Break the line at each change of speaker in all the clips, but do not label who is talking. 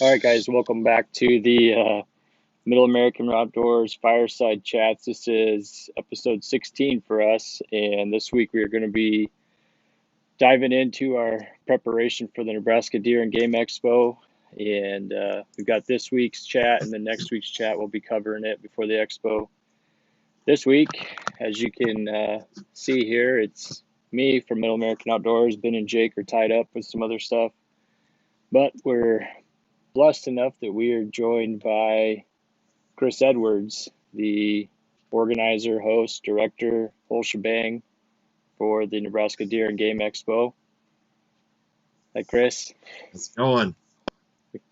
All right, guys, welcome back to the Middle American Outdoors Fireside Chats. This is episode 16 for us, and this week we are going to be diving into our preparation for the Nebraska Deer and Game Expo. And we've got this week's chat, and then next week's chat we'll be covering it before the expo. This week, as you can see here, it's me from Middle American Outdoors. Ben and Jake are tied up with some other stuff, but we're blessed enough that we are joined by Chris Edwards, the organizer, host, director, whole shebang for the Nebraska Deer and Game Expo. Hi, Chris.
How's it going?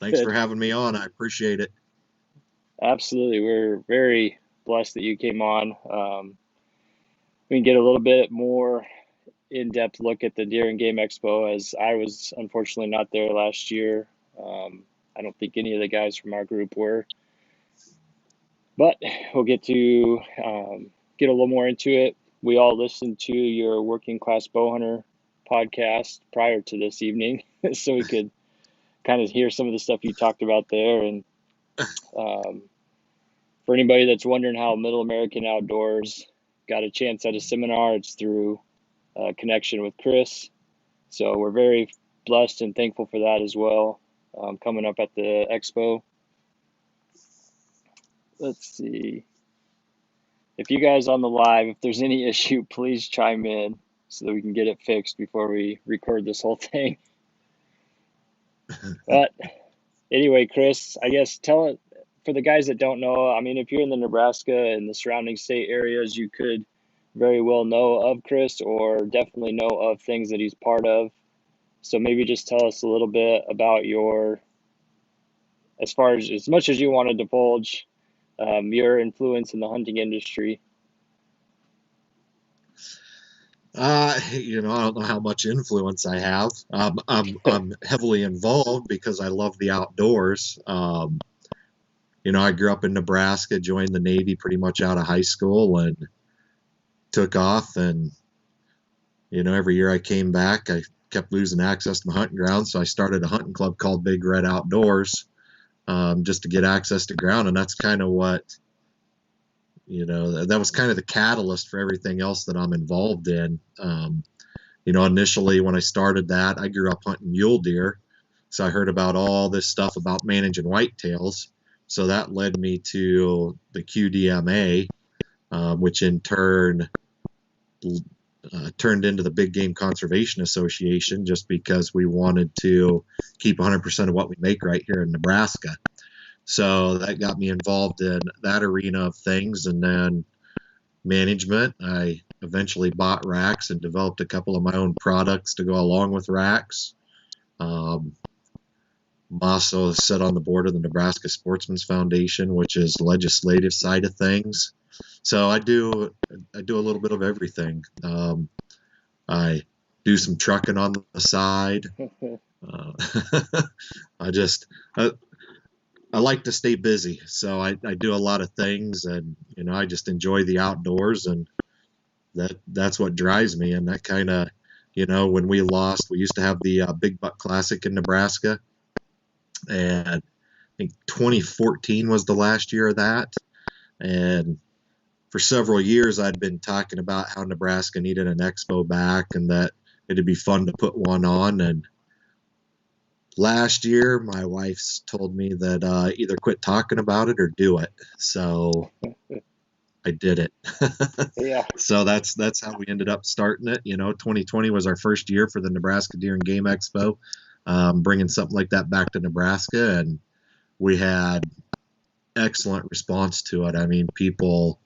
Thanks for having me on. I appreciate it.
Absolutely. We're very blessed that you came on. We can get a little bit more in-depth look at the Deer and Game Expo, as I was unfortunately not there last year. I don't think any of the guys from our group were. But we'll get to get a little more into it. We all listened to your Working Class Bowhunter podcast prior to this evening, so we could kind of hear some of the stuff you talked about there. And for anybody that's wondering how Middle American Outdoors got a chance at a seminar, it's through a connection with Chris. So we're very blessed and thankful for that as well, coming up at the expo. Let's see. If you guys on the live, if there's any issue, please chime in so that we can get it fixed before we record this whole thing. But anyway, Chris, I guess tell it for the guys that don't know. I mean, if you're in the Nebraska and the surrounding state areas, you could very well know of Chris, or definitely know of things that he's part of. So maybe just tell us a little bit about as much as you want to divulge, your influence in the hunting industry.
I don't know how much influence I have. I'm heavily involved because I love the outdoors. I grew up in Nebraska, joined the Navy pretty much out of high school, and took off. And every year I came back, I kept losing access to my hunting grounds, so I started a hunting club called Big Red Outdoors. Just to get access to ground. And that's kind of what, that was kind of the catalyst for everything else that I'm involved in. Initially when I started that, I grew up hunting mule deer. So I heard about all this stuff about managing whitetails. So that led me to the QDMA, which in turn turned into the Big Game Conservation Association, just because we wanted to keep 100% of what we make right here in Nebraska. So that got me involved in that arena of things. And then management, I eventually bought racks and developed a couple of my own products to go along with racks. I'm also sit on the board of the Nebraska Sportsman's Foundation, which is the legislative side of things. So I do a little bit of everything. I do some trucking on the side. I like to stay busy, so I do a lot of things, and I just enjoy the outdoors, and that's what drives me. And that kind of, when we used to have the Big Buck Classic in Nebraska, and I think 2014 was the last year of that. And for several years, I'd been talking about how Nebraska needed an expo back and that it'd be fun to put one on. And last year, my wife's told me that either quit talking about it or do it. So I did it.
Yeah.
So that's how we ended up starting it. 2020 was our first year for the Nebraska Deer and Game Expo, bringing something like that back to Nebraska. And we had excellent response to it. I mean, people,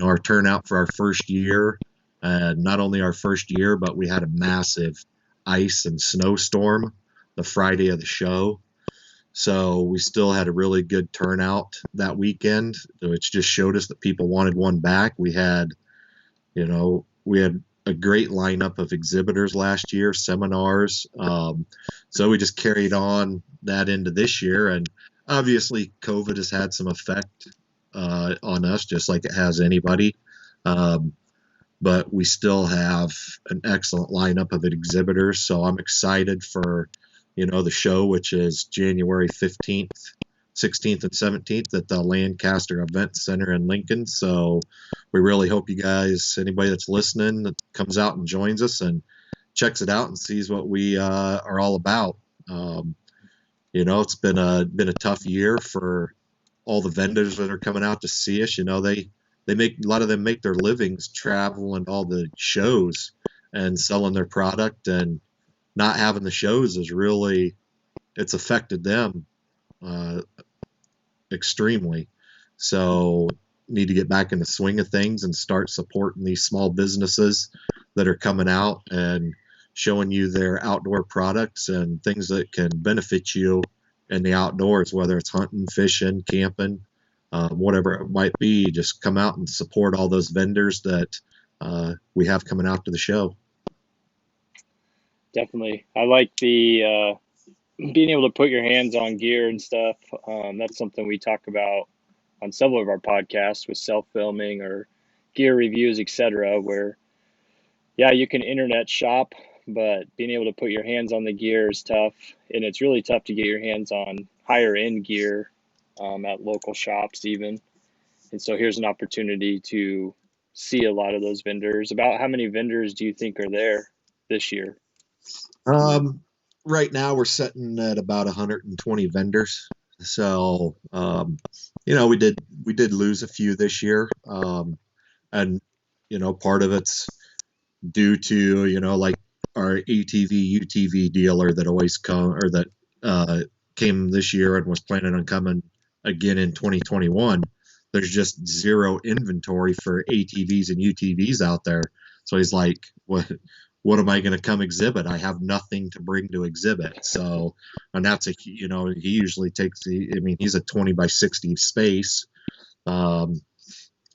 our turnout for our first year, not only our first year, but we had a massive ice and snowstorm the Friday of the show. So we still had a really good turnout that weekend, which just showed us that people wanted one back. We had a great lineup of exhibitors last year, seminars. So we just carried on that into this year. And obviously COVID has had some effect on us, just like it has anybody. But we still have an excellent lineup of exhibitors. So I'm excited for the show, which is January 15th, 16th, and 17th at the Lancaster Event Center in Lincoln. So we really hope you guys, anybody that's listening, that comes out and joins us and checks it out and sees what we are all about. It's been a tough year for all the vendors that are coming out to see us. They make a lot of them make their livings traveling to all the shows and selling their product, and not having the shows it's affected them uh, extremely. So need to get back in the swing of things and start supporting these small businesses that are coming out and showing you their outdoor products and things that can benefit you in the outdoors, whether it's hunting, fishing, camping, whatever it might be. Just come out and support all those vendors that we have coming out to the show.
Definitely. I like the being able to put your hands on gear and stuff. That's something we talk about on several of our podcasts with self-filming or gear reviews, etc., where, yeah, you can internet shop, but being able to put your hands on the gear is tough. And it's really tough to get your hands on higher end gear at local shops even. And so here's an opportunity to see a lot of those vendors. About how many vendors do you think are there this year?
Right now we're sitting at about 120 vendors. So, we did lose a few this year. And, part of it's due to, like our ATV, UTV dealer that always come or that came this year and was planning on coming again in 2021. There's just zero inventory for ATVs and UTVs out there. So he's like, what am I going to come exhibit? I have nothing to bring to exhibit. So, and that's he usually takes he's a 20 by 60 space. And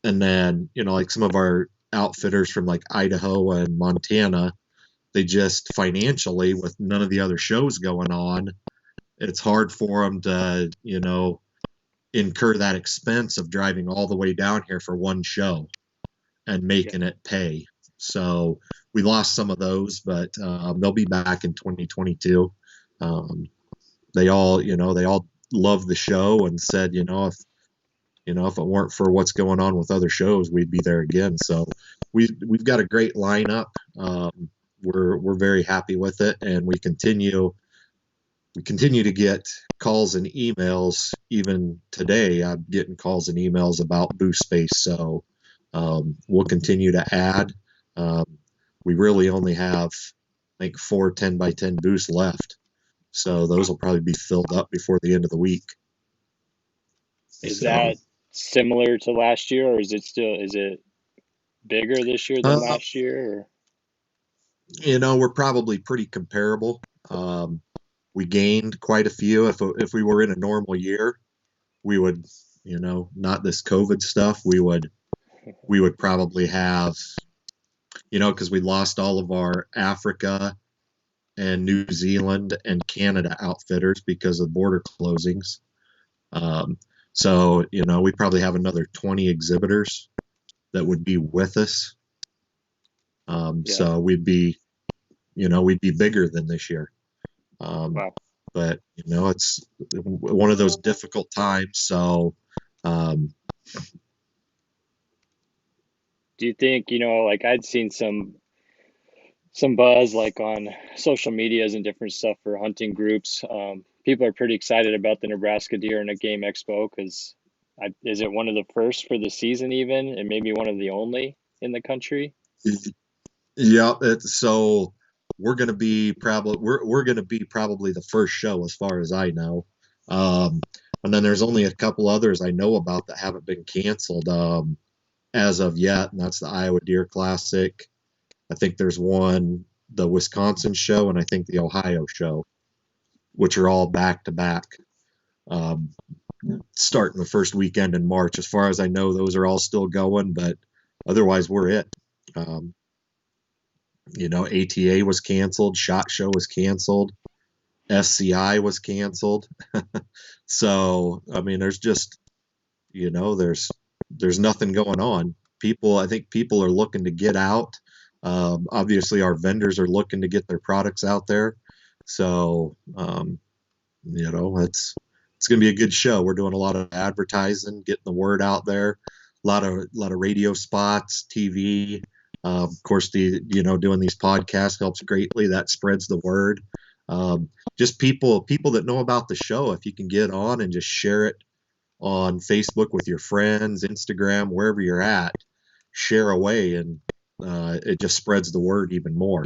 then, like some of our outfitters from like Idaho and Montana, they just financially, with none of the other shows going on, it's hard for them to, incur that expense of driving all the way down here for one show and making it pay. So we lost some of those, but they'll be back in 2022. They all loved the show and said, if it weren't for what's going on with other shows, we'd be there again. So we've got a great lineup. We're very happy with it, and we continue to get calls and emails. Even today, I'm getting calls and emails about booth space. So we'll continue to add. We really only have, I think, 4 10 by 10 booths left. So those will probably be filled up before the end of the week.
Is that similar to last year, or is it bigger this year than last year? Or?
We're probably pretty comparable. We gained quite a few. If we were in a normal year, we would, not this COVID stuff, we would probably have, because we lost all of our Africa and New Zealand and Canada outfitters because of border closings. So, we probably have another 20 exhibitors that would be with us. So we'd be bigger than this year.
Wow.
But, it's one of those difficult times. So,
do you think, like I'd seen some buzz like on social medias and different stuff for hunting groups. People are pretty excited about the Nebraska Deer Game Expo because is it one of the first for the season even, and maybe one of the only in the country?
Yeah. So we're going to be probably the first show as far as I know. And then there's only a couple others I know about that haven't been canceled as of yet, and that's the Iowa Deer Classic. I think there's one, the Wisconsin show, and I think the Ohio show, which are all back to back, starting the first weekend in March. As far as I know, those are all still going, but otherwise we're it. ATA was canceled, SHOT Show was canceled, SCI was canceled. So, there's just, there's nothing going on. I think people are looking to get out. Obviously, our vendors are looking to get their products out there. So, it's going to be a good show. We're doing a lot of advertising, getting the word out there, a lot of radio spots, TV. Of course, doing these podcasts helps greatly. That spreads the word. Just people that know about the show. If you can get on and just share it on Facebook with your friends, Instagram, wherever you're at, share away, and it just spreads the word even more.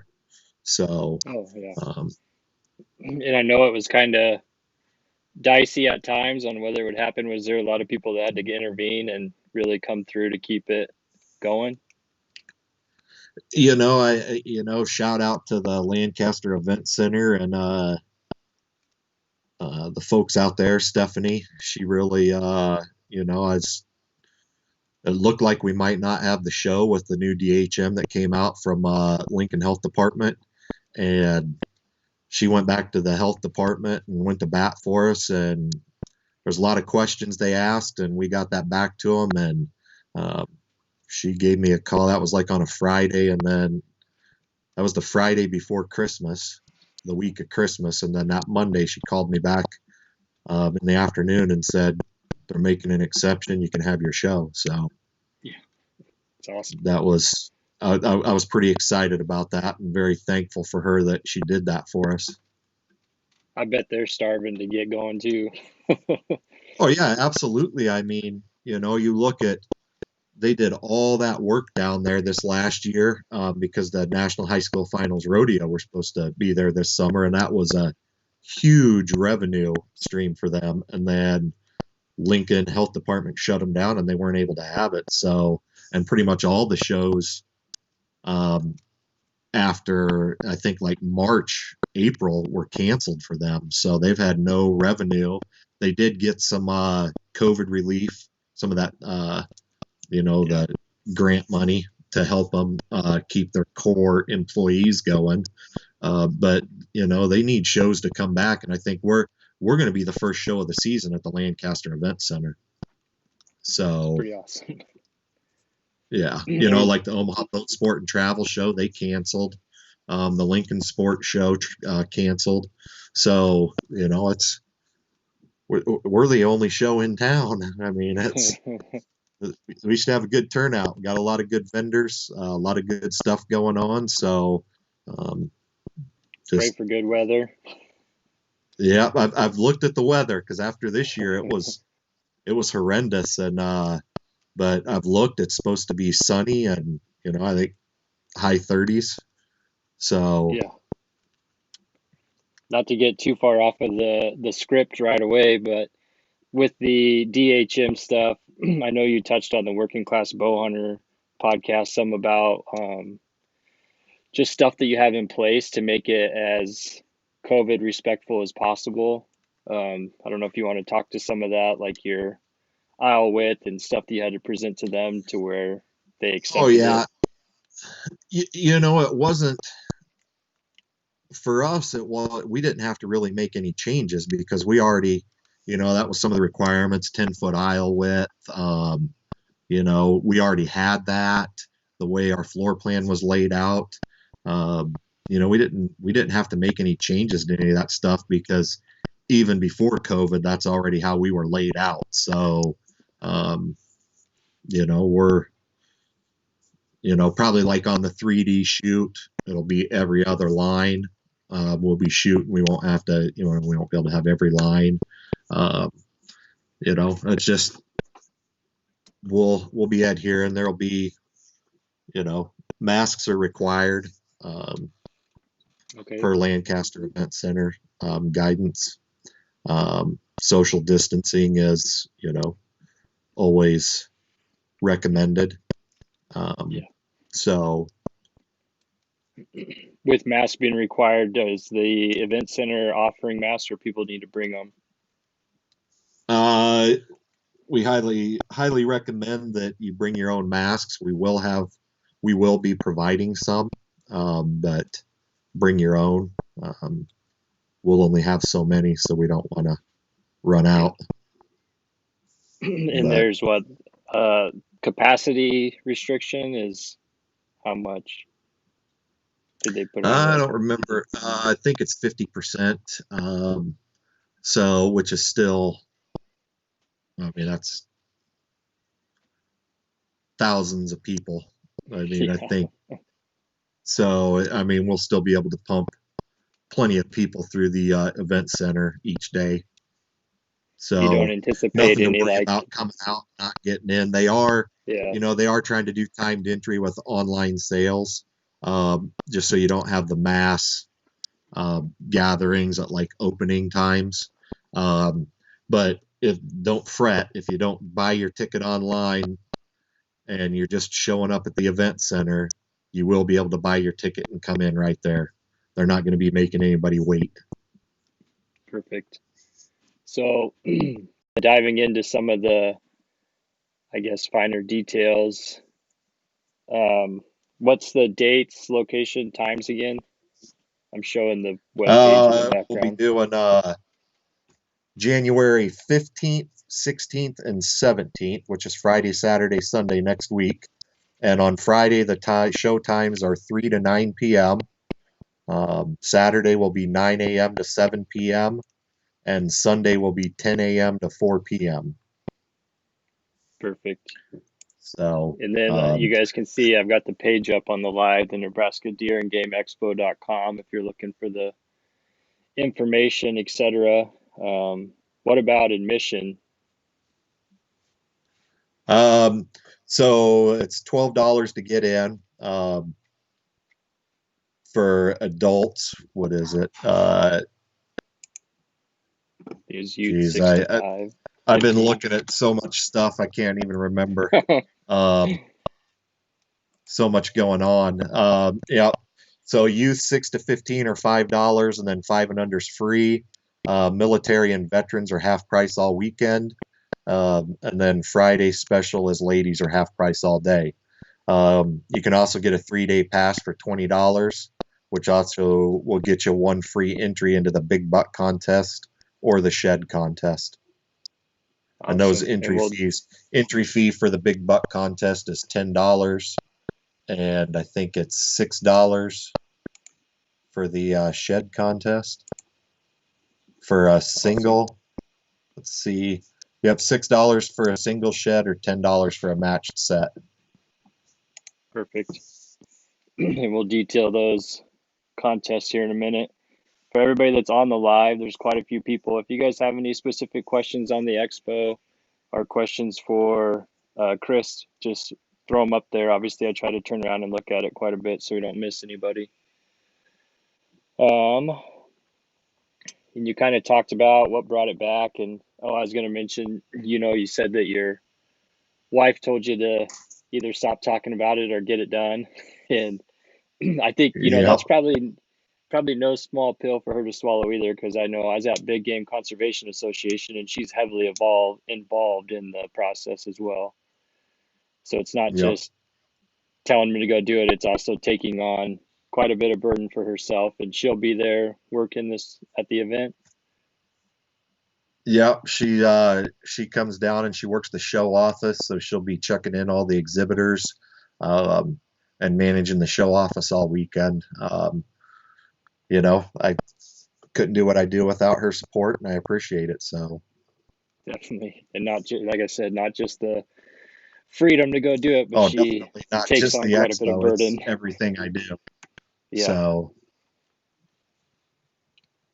So,
Oh, yeah.
um,
And I know it was kind of dicey at times on whether it would happen. Was there a lot of people that had to intervene and really come through to keep it going?
shout out to the Lancaster Event Center and the folks out there. Stephanie, she really, it looked like we might not have the show with the new DHM that came out from Lincoln Health Department, and she went back to the health department and went to bat for us. And there's a lot of questions they asked, and we got that back to them. And uh, she gave me a call. That was like on a Friday, and then that was the Friday before Christmas, the week of Christmas. And then that Monday, she called me back in the afternoon and said, they're making an exception. You can have your show. So
Yeah, it's awesome.
that was, I was pretty excited about that and very thankful for her that she did that for us.
I bet they're starving to get going too.
Oh, yeah, absolutely. I mean, you look at, they did all that work down there this last year because the National High School Finals Rodeo were supposed to be there this summer, and that was a huge revenue stream for them. And then Lincoln Health Department shut them down, and they weren't able to have it. So, and pretty much all the shows um, after I think like March, April were canceled for them. So they've had no revenue. They did get some COVID relief, some of that the grant money to help them keep their core employees going. But they need shows to come back, and I think we're going to be the first show of the season at the Lancaster Event Center. So
Pretty awesome.
yeah, like the Omaha Boat Sport and Travel Show, they canceled. The Lincoln Sport Show canceled. So we're the only show in town. I mean, we should have a good turnout. We got a lot of good vendors, a lot of good stuff going on. So,
Pray
just
for good weather.
yeah, I've looked at the weather because after this year it was horrendous, and but I've looked. It's supposed to be sunny, and I think high 30s. So
Yeah. Not to get too far off of the script right away, but with the DHM stuff, I know you touched on the Working Class Bowhunter podcast some about just stuff that you have in place to make it as COVID respectful as possible. I don't know if you want to talk to some of that, like your aisle width and stuff that you had to present to them to where they
oh
accepted it.
yeah, it wasn't for us. We didn't have to really make any changes because we already, that was some of the requirements, 10-foot aisle width. We already had that the way our floor plan was laid out. We didn't have to make any changes to any of that stuff because even before COVID, that's already how we were laid out. So, we're probably like on the 3D shoot, it'll be every other line. We'll be shooting. We won't have to, we won't be able to have every line. Um, it's just we'll be adhering. There'll be, masks are required
Okay.
per Lancaster Event Center guidance. Social distancing is, always recommended.
Yeah.
So
With masks being required, does the event center offering masks or people need to bring them?
uh, we highly recommend that you bring your own masks. We will be providing some, but bring your own. We'll only have so many, so we don't want to run out.
And
But
there's what capacity restriction is how much? Did they put
I
on
don't remember. I think it's 50%. So, which is still, I mean, that's thousands of people. I mean, I
Yeah,
think so. I mean, we'll still be able to pump plenty of people through the event center each day.
you don't
So
anticipate
nothing to
any
worry
like,
about coming out, not getting in. They are,
yeah,
they are trying to do timed entry with online sales, just so you don't have the mass gatherings at like opening times. But if don't fret if you don't buy your ticket online and you're just showing up at the event center, you will be able to buy your ticket and come in right there. They're not going to be making anybody wait.
perfect. So diving into some of the, I guess, finer details. What's the dates, location, times again? I'm showing the web page in the
We'll be
background.
doing January 15th, 16th, and 17th, which is Friday, Saturday, Sunday next week. And on Friday, the show times are 3 to 9 p.m. Saturday will be 9 a.m. to 7 p.m. And Sunday will be 10 a.m. to 4 p.m.
Perfect.
So,
And then you guys can see I've got the page up on the live, the Nebraska Deer and Game Expo.com if you're looking for the information, etc. What about admission?
um, so it's $12 to get in. For adults, what is it?
Is youth
Geez,
6 to 5,
I've been
15?
looking at so much stuff I can't even remember. Um, so much going on. Yeah. So youth 6 to 15 are $5, and then 5 and under is free. Military and veterans are half price all weekend. And then Friday special is ladies are half price all day. You can also get a 3-day pass for $20, which also will get you one free entry into the big buck contest or the shed contest. And those
Awesome. And we'll,
entry fee for the big buck contest is $10, and I think it's $6 for the shed contest. For a single, let's see, you have $6 for a single shed or $10 for a matched set.
perfect. And we'll detail those contests here in a minute. For everybody that's on the live, there's quite a few people. If you guys have any specific questions on the expo or questions for Chris, just throw them up there. Obviously, I try to turn around and look at it quite a bit so we don't miss anybody. And you kind of talked about what brought it back. And I was going to mention, you said that your wife told you to either stop talking about it or get it done. And I think,
Yep.
that's probably no small pill for her to swallow either, because I know I was at Big Game Conservation Association and she's heavily involved in the process as well. So it's not
Yep.
just telling me to go do it, it's also taking on quite a bit of burden for herself, and she'll be there working this at the event.
Yep, she comes down and she works the show office, so she'll be checking in all the exhibitors, um, and managing the show office all weekend. I couldn't do what I do without her support, and I appreciate it. So,
Definitely. And not just, like I said, not just the freedom to go do it, but
oh,
she
definitely not
takes
just
on
the
quite a bit of
expo; it's
burden.
everything I do.
Yeah.
So,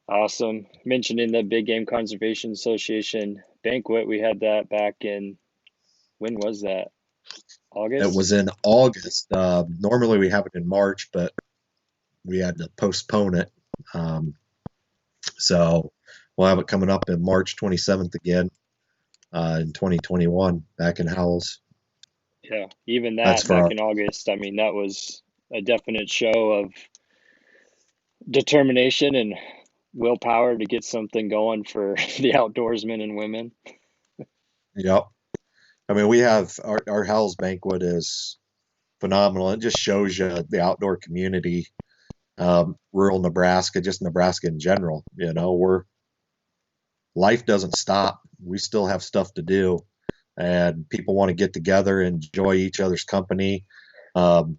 Awesome. Mentioning the Big Game Conservation Association banquet, we had that back in, when was that?
it
August?
was in August. Normally we have it in March, but we had to postpone it. So we'll have it coming up in March 27th again, in 2021 back in Howells.
Yeah. Even
That's
that
for
back
our,
in August, I mean, that was a definite show of determination and willpower to get something going for the outdoorsmen and women.
yep. I mean, we have our Howells banquet is phenomenal. It just shows you the outdoor community, rural Nebraska, just Nebraska in general. Life doesn't stop. We still have stuff to do, and people want to get together, enjoy each other's company, um,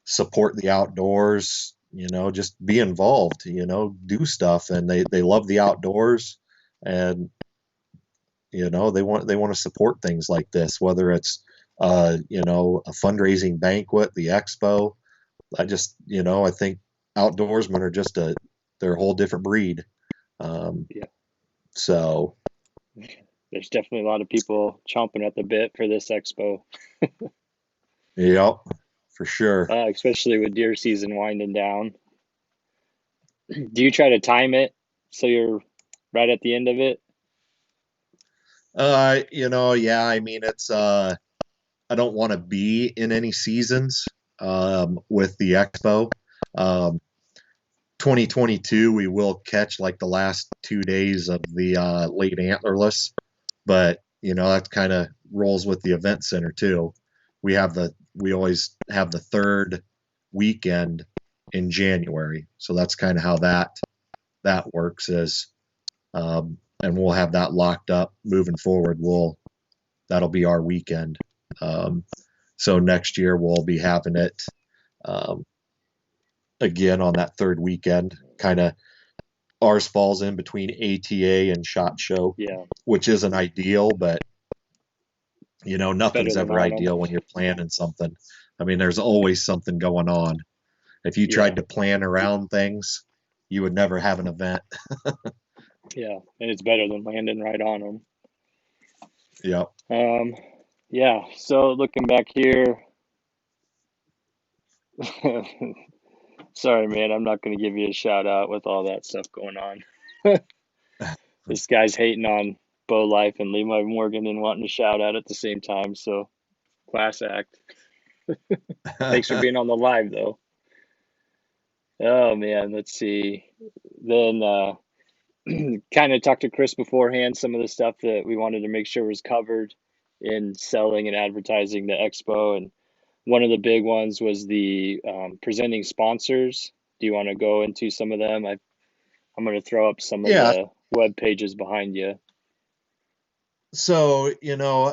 support the outdoors. just be involved, do stuff. And they love the outdoors, and, they want to support things like this, whether it's, a fundraising banquet, the expo. I think outdoorsmen are they're a whole different breed. Um,
Yeah.
so,
There's definitely a lot of people chomping at the bit for this expo,
yep, for sure.
especially with deer season winding down. Do you try to time it so you're right at the end of it?
Yeah, I mean, I don't want to be in any seasons with the expo. Um, 2022, we will catch like the last 2 days of the late antlerless, but that kind of rolls with the event center too. We always have the third weekend in January, so that's kind of how that works. And we'll have that locked up moving forward. That'll be our weekend. Um, so next year we'll be having it um, again on that third weekend. Kind of ours falls in between ATA and SHOT Show,
Yeah,
which isn't ideal, but
it's better
nothing's
than
ever
on them.
ideal when you're planning something. I mean, there's always something going on. If you
Yeah,
tried to plan around things, you would never have an event.
yeah, and it's better than landing right on
Yep.
them. Yeah. So looking back here, sorry, man, I'm not going to give you a shout out with all that stuff going on. This guy's hating on Bo Life and Levi Morgan and wanting to shout out at the same time. So class act. Thanks for being on the live though. Oh man, let's see. Then kind of talked to Chris beforehand, some of the stuff that we wanted to make sure was covered in selling and advertising the expo. And one of the big ones was the presenting sponsors. Do you want to go into some of them? I'm going to throw up some of
Yeah.
the web pages behind you.
So,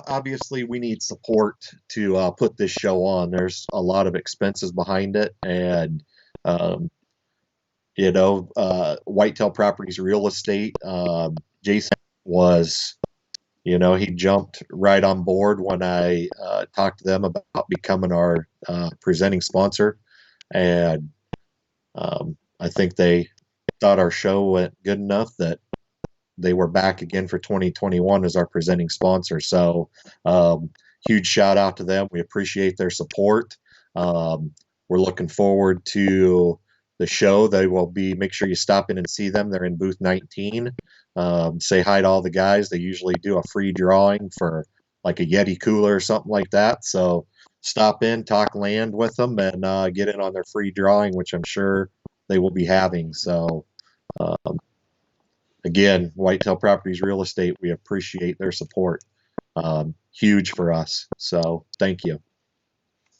obviously we need support to put this show on. There's a lot of expenses behind it. And, um, Whitetail Properties Real Estate, Jason was, he jumped right on board when I talked to them about becoming our presenting sponsor. And I think they thought our show went good enough that they were back again for 2021 as our presenting sponsor. So huge shout out to them. We appreciate their support. We're looking forward to the show. They will be, make sure you stop in and see them. They're in booth 19. Say hi to all the guys. They usually do a free drawing for like a Yeti cooler or something like that. So stop in, talk land with them, and get in on their free drawing, which I'm sure they will be having. So again, Whitetail Properties Real Estate, we appreciate their support. Huge for us. So thank you.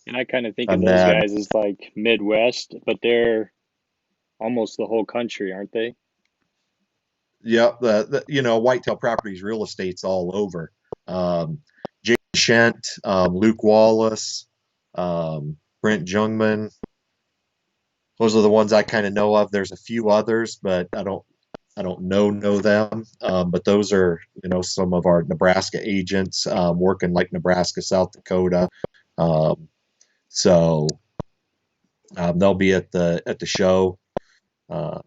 And I kind of think of
And
those
then,
guys as like Midwest, but they're almost the whole country, aren't they?
yeah, Whitetail Properties Real Estate's all over. Jay Shent, Luke Wallace, Brent Jungman. Those are the ones I kind of know of. There's a few others, but I don't know them. But those are some of our Nebraska agents working like Nebraska, South Dakota. Um, so they'll be at the show um,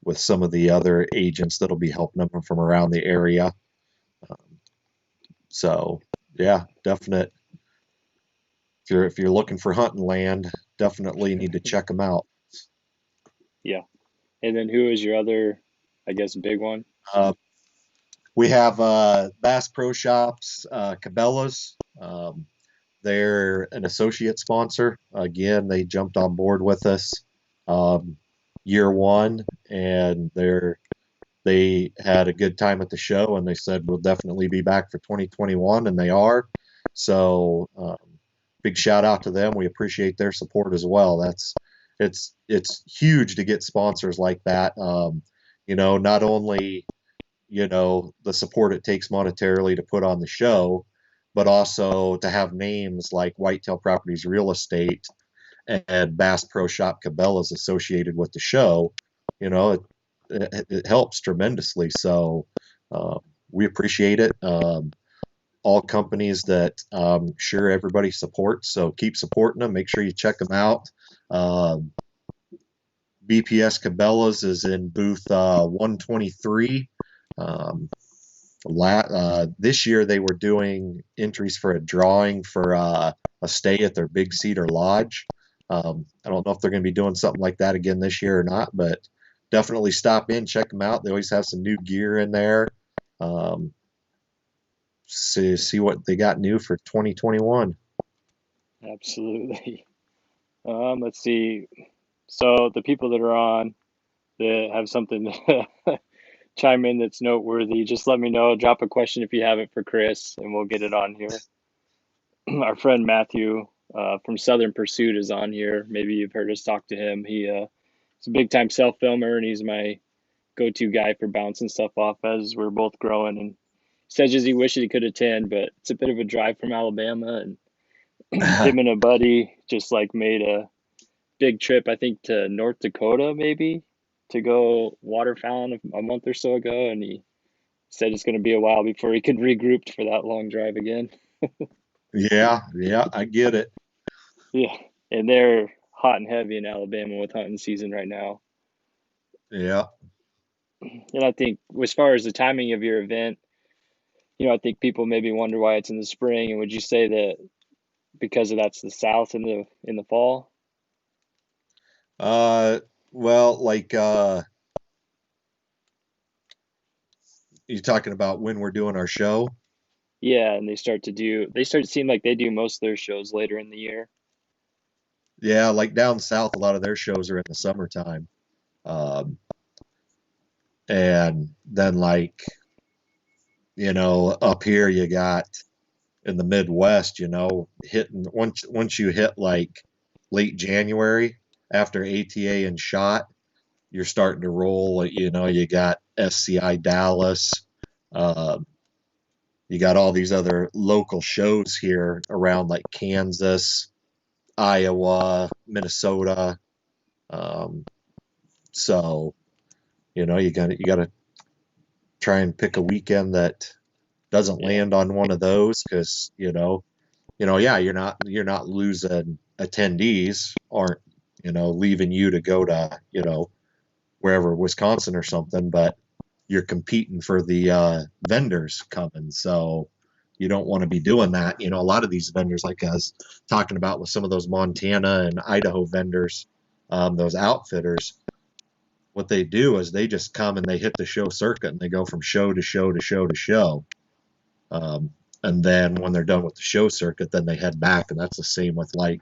with some of the other agents that'll be helping them from around the area. Um, so yeah, definite. If you're looking for hunting land, definitely need to check them out.
Yeah. And then who is your other, I guess, big one?
Uh, we have Bass Pro Shops, Cabela's. They're an associate sponsor. Again, they jumped on board with us um, year one, and they had a good time at the show, and they said we'll definitely be back for 2021, and they are. So big shout out to them. We appreciate their support as well. It's huge to get sponsors like that. Not only the support it takes monetarily to put on the show, but also to have names like Whitetail Properties Real Estate and Bass Pro Shop Cabela's associated with the show, it helps tremendously. So we appreciate it. All companies that sure everybody supports, so keep supporting them. Make sure you check them out. BPS Cabela's is in booth 123. This year they were doing entries for a drawing for a stay at their Big Cedar Lodge. I don't know if they're going to be doing something like that again this year or not, but definitely stop in, check them out. They always have some new gear in there. See what they got new for 2021.
Absolutely. Let's see. So the people that are on that have something to chime in that's noteworthy, just let me know. Drop a question if you have it for Chris, and we'll get it on here. Our friend Matthew from Southern Pursuit is on here. Maybe you've heard us talk to him. He's a big time self filmer, and he's my go-to guy for bouncing stuff off as we're both growing. And he says he wishes he could attend, but it's a bit of a drive from Alabama, and him and a buddy just like made a big trip, I think, to North Dakota maybe to go waterfowling a month or so ago, and he said it's going to be a while before he could regroup for that long drive again.
Yeah, I get it.
Yeah, and they're hot and heavy in Alabama with hunting season right now.
Yeah.
And I think as far as the timing of your event, I think people maybe wonder why it's in the spring. And would you say that because of that's the South in the fall?
Well, like you talking about when we're doing our show?
Yeah, and they start to seem like they do most of their shows later in the year.
Yeah, like down south, a lot of their shows are in the summertime. Um, and then up here you got in the Midwest, hitting once you hit like late January after ATA and SHOT, you're starting to roll. You got SCI Dallas. You got all these other local shows here around like Kansas, Iowa, Minnesota. So you gotta try and pick a weekend that doesn't land on one of those because yeah, you're not losing attendees aren't leaving you to go to wherever, Wisconsin or something, but you're competing for the vendors coming, so you don't want to be doing that. A lot of these vendors, like I was talking about with some of those Montana and Idaho vendors, those outfitters, what they do is they just come and they hit the show circuit and they go from show to show to show to show. And then when they're done with the show circuit, then they head back. And that's the same with the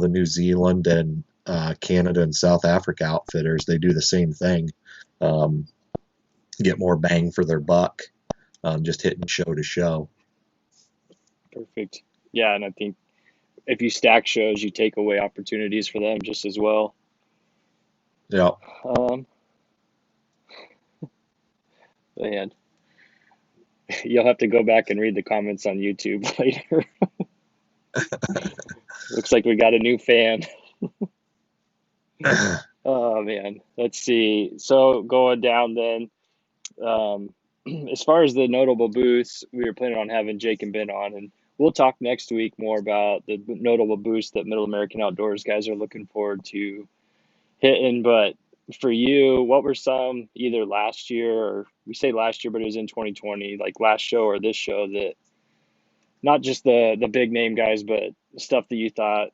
New Zealand and Canada and South Africa outfitters. They do the same thing. Get more bang for their buck, just hitting show to show.
Perfect. Yeah, and I think if you stack shows, you take away opportunities for them just as well.
Yeah.
And you'll have to go back and read the comments on YouTube later. Looks like we got a new fan. Oh man, let's see. So going down then, as far as the notable booths, we were planning on having Jake and Ben on, and we'll talk next week more about the notable booths that Middle American Outdoors guys are looking forward to hitting. But for you, what were some either last year, or we say last year, but it was in 2020, like last show or this show, that not just the big name guys, but stuff that you thought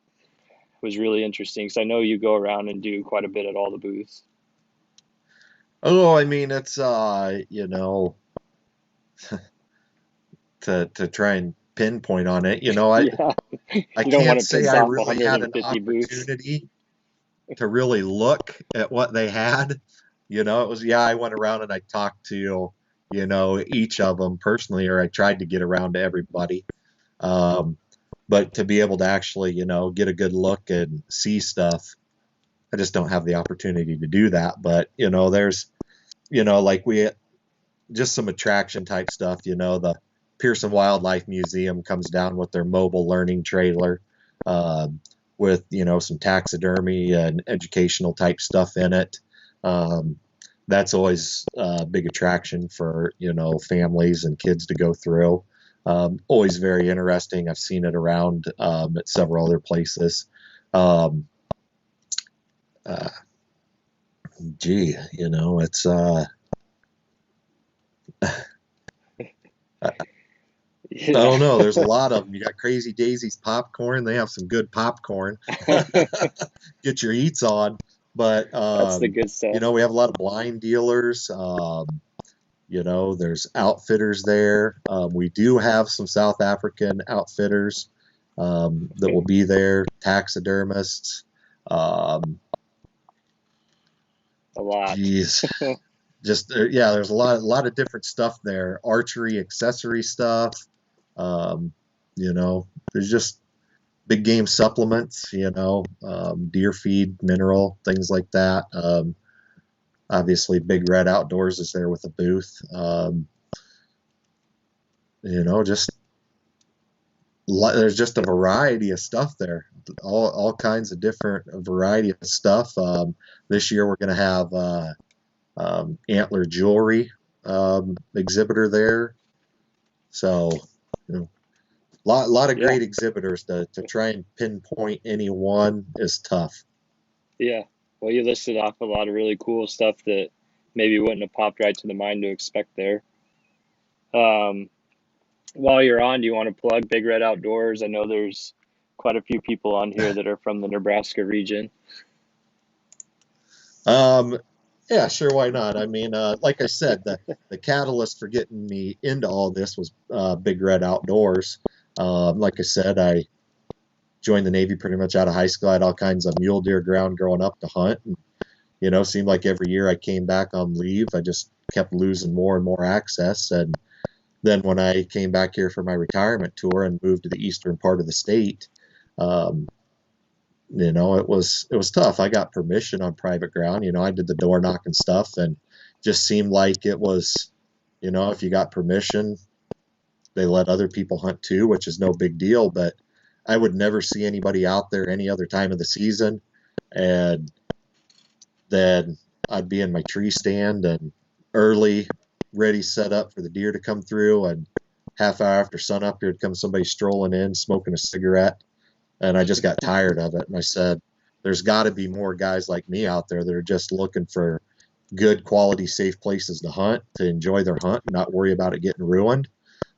was really interesting? Because I know you go around and do quite a bit at all the booths.
Oh, I mean, it's to try and pinpoint on it,
Yeah,
I
you don't want
can't
to
say
piss
I
off
really had an
150 booths.
opportunity to really look at what they had. It was, yeah, I went around and I talked to each of them personally, or I tried to get around to everybody. But to be able to actually get a good look and see stuff, I just don't have the opportunity to do that. But there's like we just some attraction type stuff. The Pearson Wildlife Museum comes down with their mobile learning trailer. with, some taxidermy and educational type stuff in it. That's always a big attraction for, families and kids to go through. Always very interesting. I've seen it around at several other places. Um, uh, it's I
Yeah.
don't know. There's a lot of them. You got Crazy Daisy's popcorn. They have some good popcorn. Get your eats on. But
That's the good stuff.
we have a lot of blind dealers. There's outfitters there. We do have some South African outfitters that will be there. Taxidermists.
A lot.
Geez, yeah. There's a lot of different stuff there. Archery, accessory stuff. Um, there's just big game supplements, deer feed, mineral, things like that. Obviously, Big Red Outdoors is there with a booth. Just there's just a variety of stuff there, all kinds of different variety of stuff. This year we're going to have antler jewelry exhibitor there, so lot of great exhibitors. To try and pinpoint any one is tough.
Yeah. Well, you listed off a lot of really cool stuff that maybe wouldn't have popped right to the mind to expect there. While you're on, do you want to plug Big Red Outdoors? I know there's quite a few people on here that are from the Nebraska region.
Yeah, sure, why not? I mean, like I said, the catalyst for getting me into all this was Big Red Outdoors. Like I said, I joined the Navy pretty much out of high school. I had all kinds of mule deer ground growing up to hunt. And, seemed like every year I came back on leave, I just kept losing more and more access. And then when I came back here for my retirement tour and moved to the eastern part of the state, it was tough. I got permission on private ground. I did the door knocking stuff, and just seemed like it was, if you got permission, they let other people hunt too, which is no big deal. But I would never see anybody out there any other time of the season, and then I'd be in my tree stand and early, ready, set up for the deer to come through, and half hour after sunup, here'd come somebody strolling in, smoking a cigarette. And I just got tired of it. And I said, there's got to be more guys like me out there that are just looking for good quality, safe places to hunt, to enjoy their hunt and not worry about it getting ruined.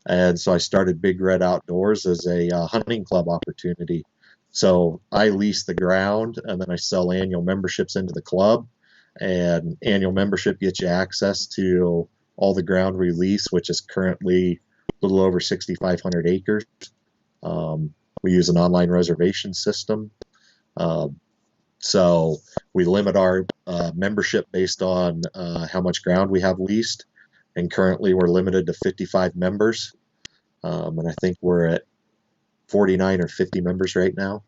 And so I started Big Red Outdoors as a hunting club opportunity. So I lease the ground, and then I sell annual memberships into the club. And annual membership gets you access to all the ground we lease, which is currently a little over 6,500 acres. We use an online reservation system. So we limit our membership based on how much ground we have leased. And currently we're limited to 55 members. And I think we're at 49 or 50 members right now.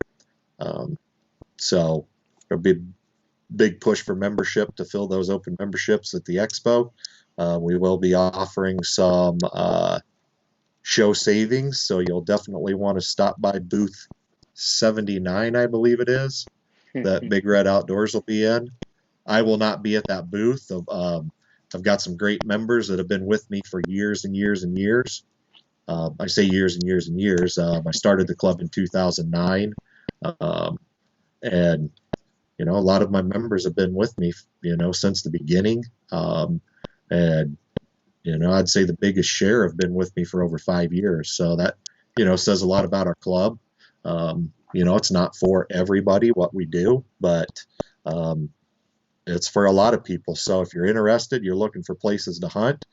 So a big push for membership to fill those open memberships at the expo. We will be offering some show savings, so you'll definitely want to stop by booth 79, I believe it is, that Big Red Outdoors will be in. I will not be at that booth. I've got some great members that have been with me for years and years and years. I say years and years and years. I started the club in 2009, and a lot of my members have been with me, since the beginning. And I'd say the biggest share have been with me for over 5 years. So that, says a lot about our club. It's not for everybody what we do, but it's for a lot of people. So if you're interested, you're looking for places to hunt,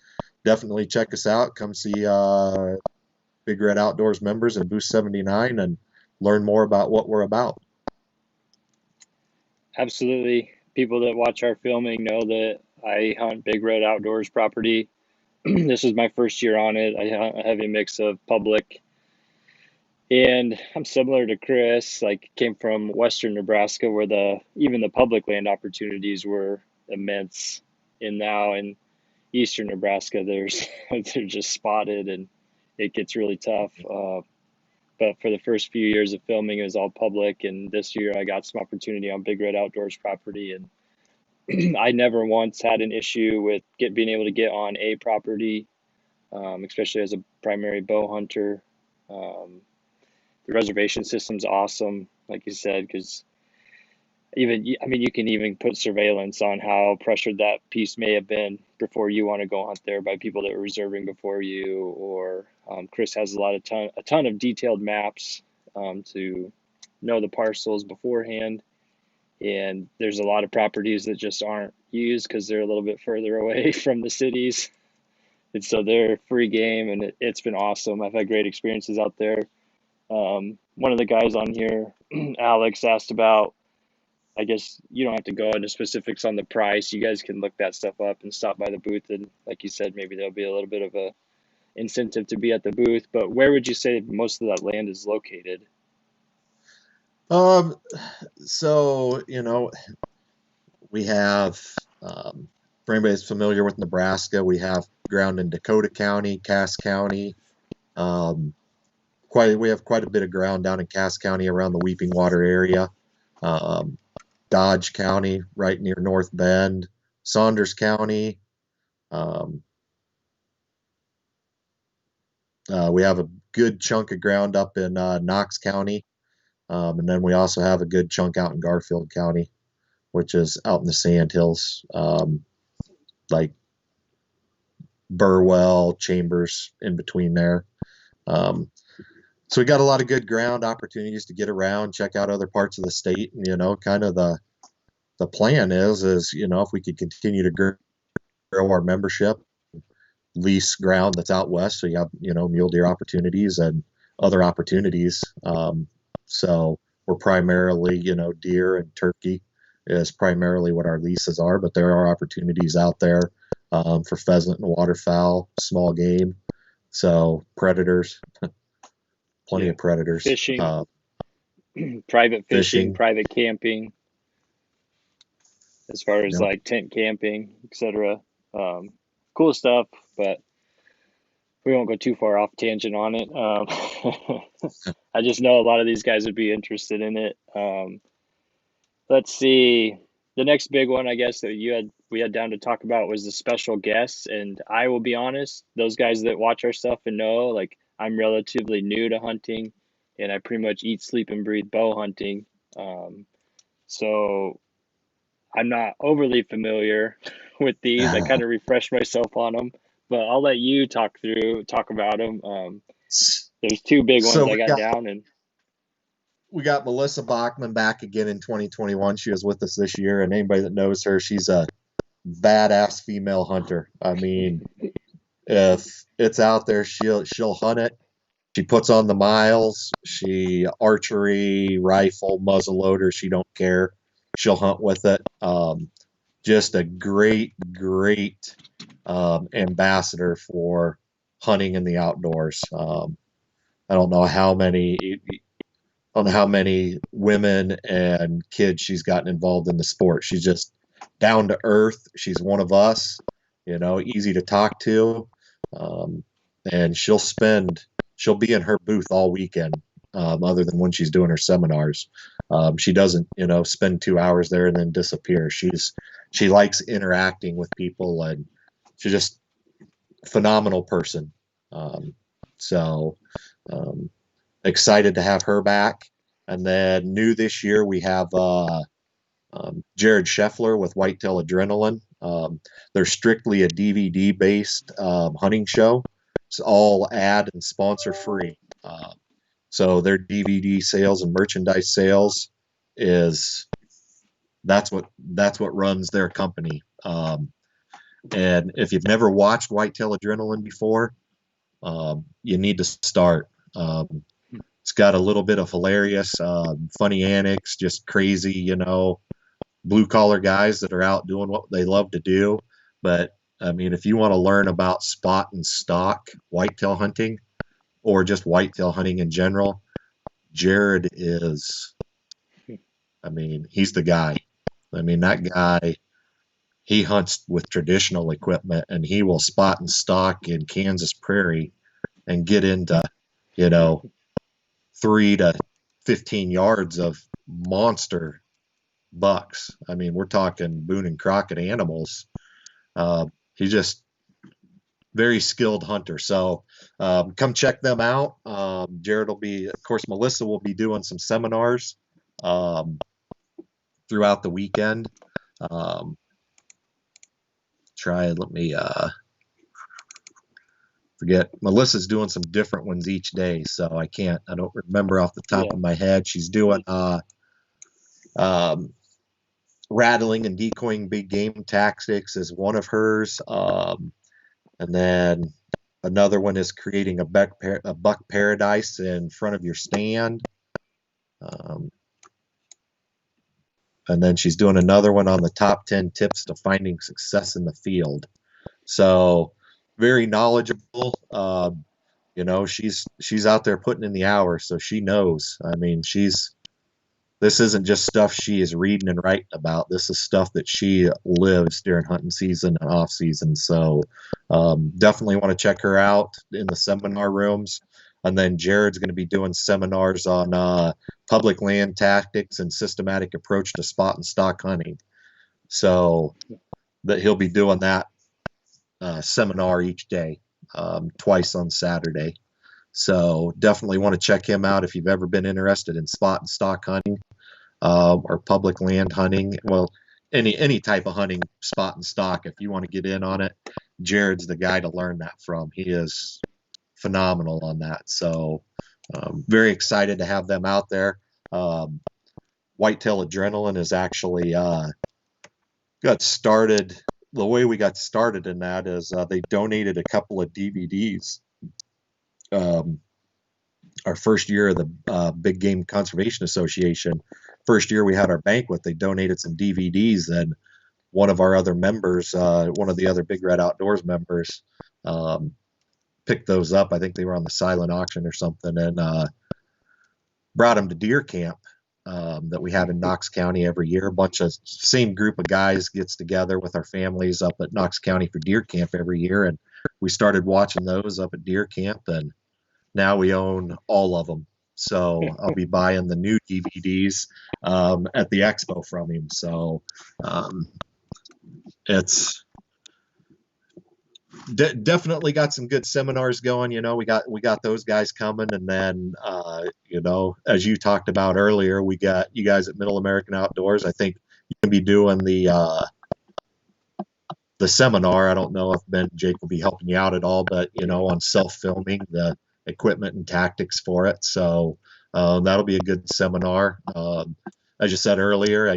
definitely check us out. Come see Big Red Outdoors members in booth 79 and learn more about what we're about.
Absolutely. People that watch our filming know that I hunt Big Red Outdoors property. This is my first year on it. I hunt a heavy mix of public, and I'm similar to Chris. Like, came from western Nebraska, where even the public land opportunities were immense. And now in eastern Nebraska, they're just spotted, and it gets really tough. But but for the first few years of filming, it was all public. And this year I got some opportunity on Big Red Outdoors property. And I never once had an issue with being able to get on a property, especially as a primary bow hunter. The reservation system's awesome, like you said, because you can even put surveillance on how pressured that piece may have been before you want to go hunt there by people that were reserving before you. Or Chris has a ton of detailed maps to know the parcels beforehand. And there's a lot of properties that just aren't used because they're a little bit further away from the cities. And so they're free game, and it's been awesome. I've had great experiences out there. One of the guys on here, Alex, asked about, I guess you don't have to go into specifics on the price. You guys can look that stuff up and stop by the booth. And like you said, maybe there'll be a little bit of a incentive to be at the booth. But where would you say most of that land is located?
So, we have, for anybody that's familiar with Nebraska, we have ground in Dakota County, Cass County. We have quite a bit of ground down in Cass County around the Weeping Water area. Dodge County, right near North Bend, Saunders County. We have a good chunk of ground up in Knox County. And then we also have a good chunk out in Garfield County, which is out in the Sandhills, like Burwell, Chambers, in between there. So we got a lot of good ground opportunities to get around, check out other parts of the state. And, kind of the plan is, if we could continue to grow our membership, lease ground that's out west, so you have, mule deer opportunities and other opportunities. So we're primarily, deer and turkey is primarily what our leases are, but there are opportunities out there for pheasant and waterfowl, small game. So predators, plenty of predators.
Fishing, private fishing, private camping, as far as like tent camping, etc. Cool stuff, but we won't go too far off tangent on it. I just know a lot of these guys would be interested in it. Let's see. The next big one, I guess, that we had down to talk about was the special guests. And I will be honest, those guys that watch our stuff and know, like, I'm relatively new to hunting, and I pretty much eat, sleep, and breathe bow hunting. So I'm not overly familiar with these. I kind of refreshed myself on them, but I'll let you talk about them. There's two big ones I got down, and
we got Melissa Bachman back again in 2021. She was with us this year, and anybody that knows her, she's a badass female hunter. I mean, if it's out there, she'll hunt it. She puts on the miles. She archery, rifle, muzzleloader. She don't care. She'll hunt with it. Just a great ambassador for hunting in the outdoors. I don't know how many women and kids she's gotten involved in the sport. She's just down to earth. She's one of us, easy to talk to. And she'll be in her booth all weekend, other than when she's doing her seminars. She doesn't, spend 2 hours there and then disappear. She likes interacting with people, and she's just a phenomenal person. Excited to have her back. And then new this year, we have Jared Scheffler with Whitetail Adrenaline. They're strictly a DVD-based hunting show. It's all ad and sponsor free. So their DVD sales and merchandise sales that's what runs their company. And if you've never watched Whitetail Adrenaline before, you need to start. It's got a little bit of hilarious, funny antics, just crazy, blue collar guys that are out doing what they love to do. But I mean, if you want to learn about spot and stock whitetail hunting, or just whitetail hunting in general, Jared he's the guy. I mean, that guy, he hunts with traditional equipment, and he will spot and stock in Kansas prairie and get into, 3 to 15 yards of monster bucks. I mean, we're talking Boone and Crockett animals. He's just very skilled hunter. So come check them out. Jared will be, of course, Melissa will be doing some seminars throughout the weekend. Let me forget. Melissa's doing some different ones each day, so I don't remember off the top of my head. She's doing rattling and decoying big game tactics is one of hers. And then another one is creating a buck paradise in front of your stand. And then she's doing another one on the top 10 tips to finding success in the field. So very knowledgeable. She's out there putting in the hours, so she knows. I mean, this isn't just stuff she is reading and writing about. This is stuff that she lives during hunting season and off season. So definitely want to check her out in the seminar rooms. And then Jared's going to be doing seminars on public land tactics and systematic approach to spot and stock hunting. So that he'll be doing that seminar each day, twice on Saturday. So definitely want to check him out if you've ever been interested in spot and stock hunting or public land hunting. Well, any type of hunting, spot and stock. If you want to get in on it, Jared's the guy to learn that from. He is phenomenal on that. So very excited to have them out there. Whitetail Adrenaline is actually got started. The way we got started in that is they donated a couple of DVDs. Our first year of the Big Game Conservation Association, first year we had our banquet, they donated some DVDs, and one of our other members, one of the other Big Red Outdoors members, picked those up. I think they were on the silent auction or something, and brought them to deer camp that we have in Knox County every year. A bunch of same group of guys gets together with our families up at Knox County for deer camp every year, and we started watching those up at deer camp, and now we own all of them. So I'll be buying the new DVDs at the expo from him. So it's definitely got some good seminars going. We got those guys coming, and then as you talked about earlier, we got you guys at Middle American Outdoors. I think you can be doing the seminar. I don't know if Ben and Jake will be helping you out at all, but on self-filming the equipment and tactics for it. So that'll be a good seminar. As you said earlier,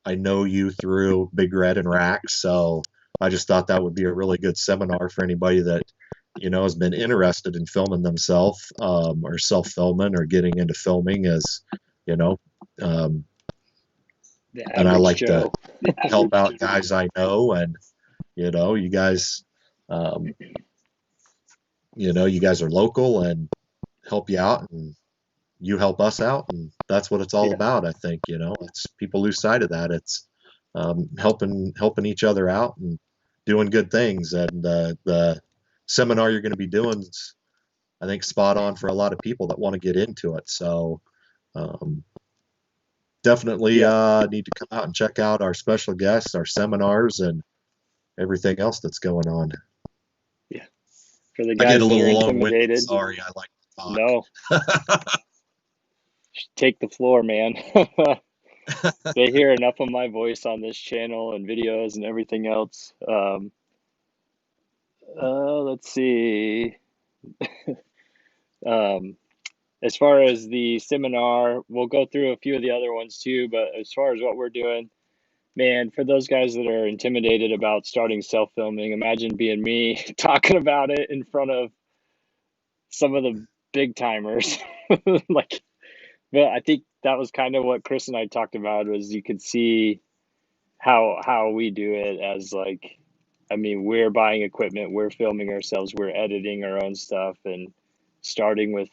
I know you through Big Red and Rax, so I just thought that would be a really good seminar for anybody that has been interested in filming themselves or self-filming or getting into filming. And I like to help out guys I know, and you guys you guys are local and help you out, and you help us out, and that's what it's all about. I think it's people lose sight of that. It's helping each other out and doing good things. And the seminar you're going to be doing is, I think, spot on for a lot of people that want to get into it. So definitely need to come out and check out our special guests, our seminars, and everything else that's going on.
Yeah. For the guys that are intimidated.
Sorry, I like to talk.
No. Take the floor, man. They hear enough of my voice on this channel and videos and everything else. Let's see. As far as the seminar, we'll go through a few of the other ones too, but as far as what we're doing, man, for those guys that are intimidated about starting self-filming, imagine being me talking about it in front of some of the big timers. But I think that was kind of what Chris and I talked about, was you could see how we do it as we're buying equipment, we're filming ourselves, we're editing our own stuff, and starting with,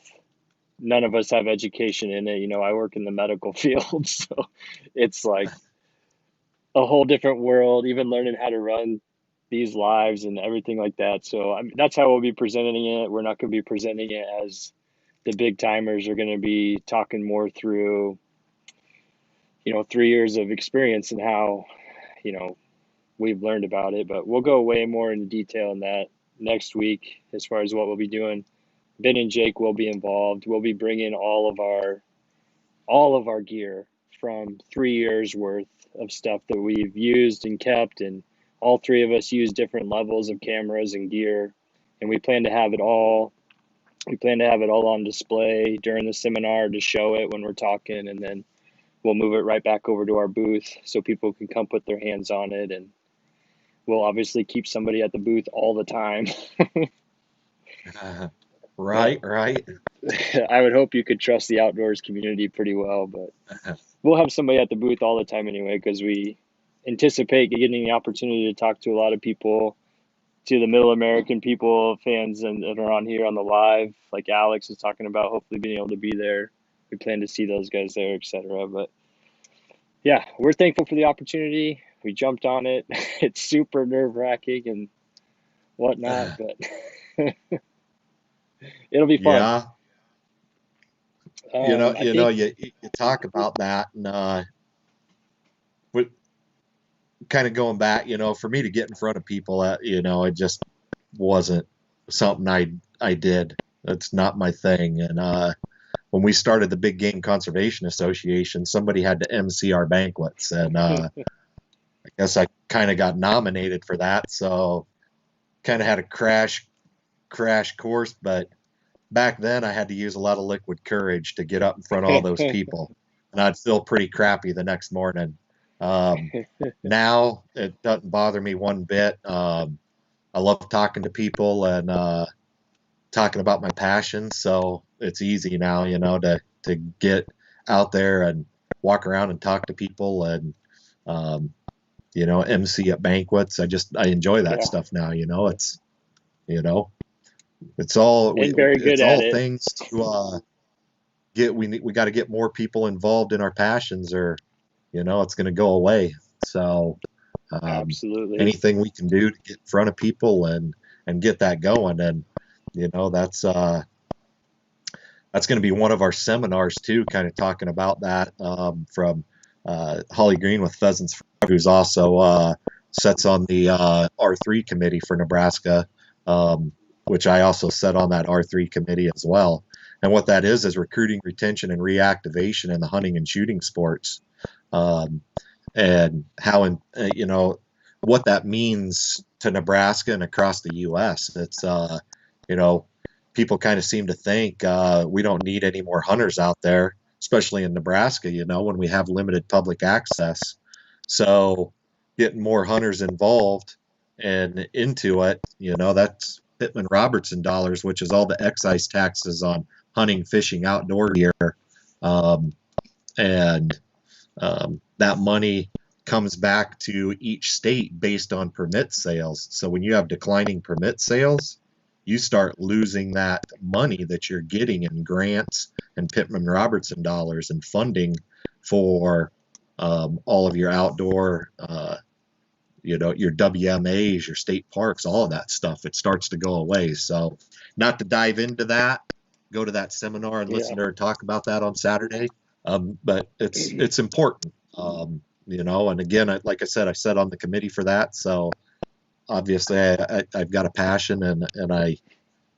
none of us have education in it. I work in the medical field, so it's like a whole different world, even learning how to run these lives and everything like that. So that's how we'll be presenting it. We're not going to be presenting it as the big timers are going to be talking more through, 3 years of experience and how, you know, we've learned about it. But we'll go way more into detail in that next week as far as what we'll be doing. Ben and Jake will be involved. We'll be bringing all of our gear from 3 years worth of stuff that we've used and kept, and all three of us use different levels of cameras and gear, and we plan to have it all on display during the seminar to show it when we're talking, and then we'll move it right back over to our booth so people can come put their hands on it, and we'll obviously keep somebody at the booth all the time.
Right.
I would hope you could trust the outdoors community pretty well, but we'll have somebody at the booth all the time anyway, because we anticipate getting the opportunity to talk to a lot of people, to the Middle American people, fans that are on here on the live, like Alex is talking about, hopefully being able to be there. We plan to see those guys there, etc. But yeah, we're thankful for the opportunity. We jumped on it. It's super nerve-wracking and whatnot, but it'll be fun.
Yeah. You talk about that, and with kind of going back, for me to get in front of people, it just wasn't something I did. That's not my thing. And when we started the Big Game Conservation Association, somebody had to MC our banquets, and I guess I kind of got nominated for that, so kind of had a crash course. But back then I had to use a lot of liquid courage to get up in front of all those people, and I'd feel pretty crappy the next morning. Now it doesn't bother me one bit. I love talking to people and talking about my passion, so it's easy now, to get out there and walk around and talk to people and MC at banquets. I enjoy that stuff now. It's all
and very good
it's
at
all
it.
things to get. We got to get more people involved in our passions, or it's going to go away. So
Absolutely.
anything we can do to get in front of people and get that going, and that's going to be one of our seminars too, kind of talking about that, from Holly Green with Pheasants Forever, who's also sits on the R3 committee for Nebraska, which I also sit on that R3 committee as well. And what that is recruiting, retention, and reactivation in the hunting and shooting sports, and how what that means to Nebraska and across the U.S. It's people kind of seem to think we don't need any more hunters out there, especially in Nebraska, when we have limited public access. So getting more hunters involved and into it, that's Pittman Robertson dollars, which is all the excise taxes on hunting, fishing, outdoor gear. And that money comes back to each state based on permit sales. So when you have declining permit sales, you start losing that money that you're getting in grants and Pittman Robertson dollars and funding for all of your outdoor, your WMAs, your state parks, all of that stuff. It starts to go away. So not to dive into that, go to that seminar and listen to her talk about that on Saturday. But it's important, and again, like I said, I sat on the committee for that. So obviously I've got a passion and I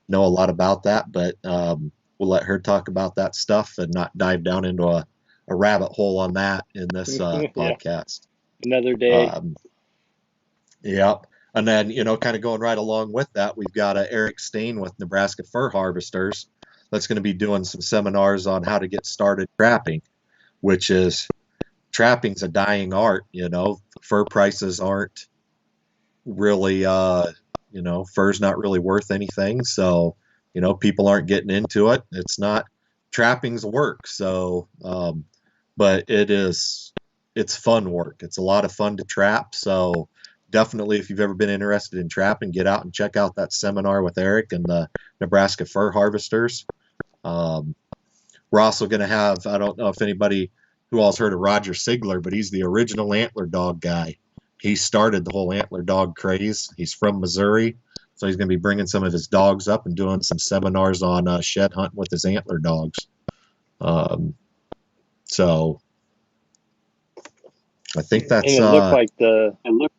know a lot about that, but we'll let her talk about that stuff and not dive down into a rabbit hole on that in this podcast.
Another day.
Yep. And then, kind of going right along with that, we've got Eric Stain with Nebraska Fur Harvesters that's going to be doing some seminars on how to get started trapping, which is trapping's a dying art. Fur prices aren't really, fur's not really worth anything. So, people aren't getting into it. It's not trapping's work. So, but it's fun work. It's a lot of fun to trap. So definitely, if you've ever been interested in trapping, get out and check out that seminar with Eric and the Nebraska Fur Harvesters. We're also going to have, I don't know if anybody who all's heard of Roger Sigler, but he's the original antler dog guy. He started the whole antler dog craze. He's from Missouri, So he's going to be bringing some of his dogs up and doing some seminars on shed hunting with his antler dogs. So I think that's.
And it looked like the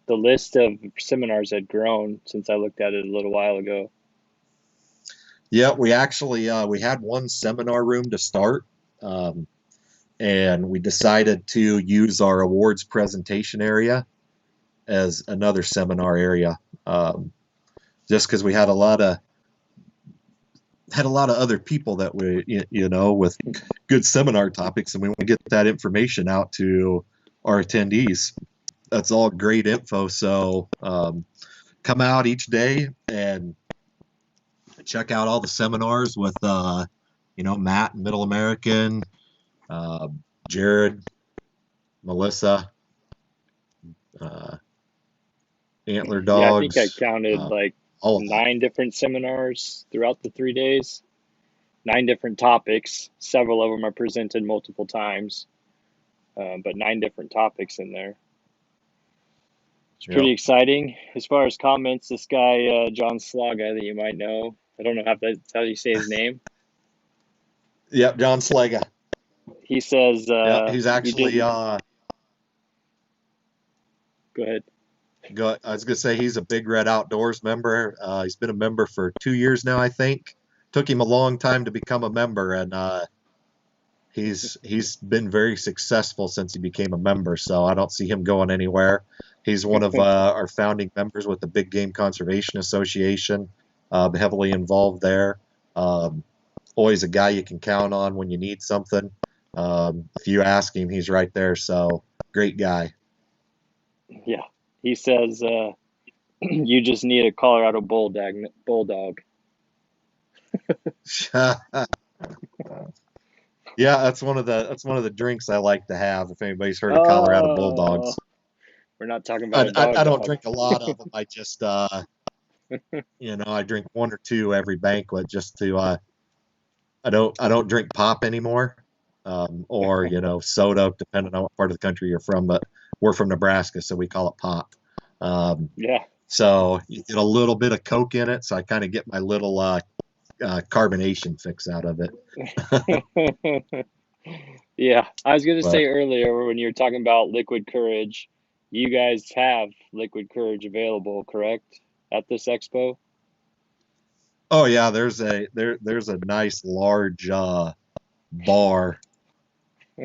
list of seminars had grown since I looked at it a little while ago.
Yeah, we actually we had one seminar room to start, and we decided to use our awards presentation area as another seminar area, just because we had a lot of other people that we with good seminar topics, and we want to get that information out to our attendees. That's all great info. So come out each day and check out all the seminars with Matt and Middle American, Jared, Melissa, Antler Dogs.
Yeah, I think I counted like 9 different seminars throughout the 3 days. 9 different topics. Several of them are presented multiple times, but 9 different topics in there. It's pretty exciting. As far as comments, this guy, John Slaga, that you might know, I don't know that's how you say his name.
Yep, John Slaga.
He says,
he's actually,
go ahead.
I was going to say he's a Big Red Outdoors member. He's been a member for 2 years now, I think. Took him a long time to become a member, and he's been very successful since he became a member, so I don't see him going anywhere. He's one of our founding members with the Big Game Conservation Association, heavily involved there. Always a guy you can count on when you need something. If you ask him, he's right there, so great guy.
Yeah, he says you just need a Colorado bulldog.
Yeah, that's one of the drinks I like to have. If anybody's heard of Colorado Bulldogs,
we're not talking about.
I don't drink a lot of them. I just I drink 1 or 2 every banquet just to. I don't drink pop anymore, or soda, depending on what part of the country you're from. But we're from Nebraska, so we call it pop.
Yeah.
So you get a little bit of Coke in it, so I kind of get my little carbonation fix out of it.
Yeah, I was going to say earlier when you were talking about liquid courage, you guys have liquid courage available, correct, at this expo?
Oh yeah, there's a nice large bar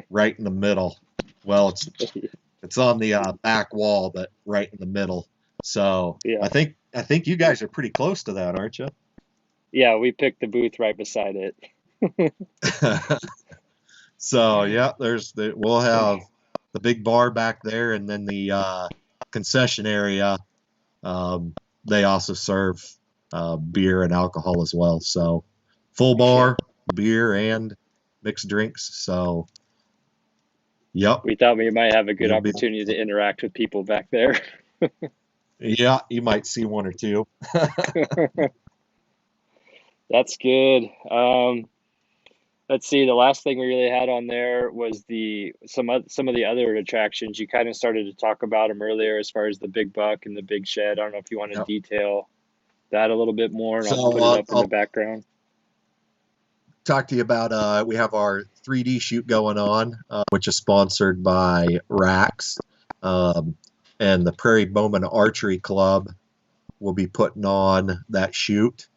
right in the middle. Well, it's on the back wall, but right in the middle. So yeah. I think you guys are pretty close to that, aren't you?
Yeah, we picked the booth right beside it.
So yeah, we'll have the big bar back there, and then the concession area. They also serve beer and alcohol as well. So full bar, beer and mixed drinks. So yep.
We thought we might have a good opportunity to interact with people back there.
Yeah, you might see 1 or 2.
That's good. Let's see. The last thing we really had on there was some of the other attractions. You kind of started to talk about them earlier, as far as the big buck and the big shed. I don't know if you want to detail that a little bit more, and I'll put it up in the background.
Talk to you about we have our 3D shoot going on, which is sponsored by RAX, and the Prairie Bowman Archery Club will be putting on that shoot.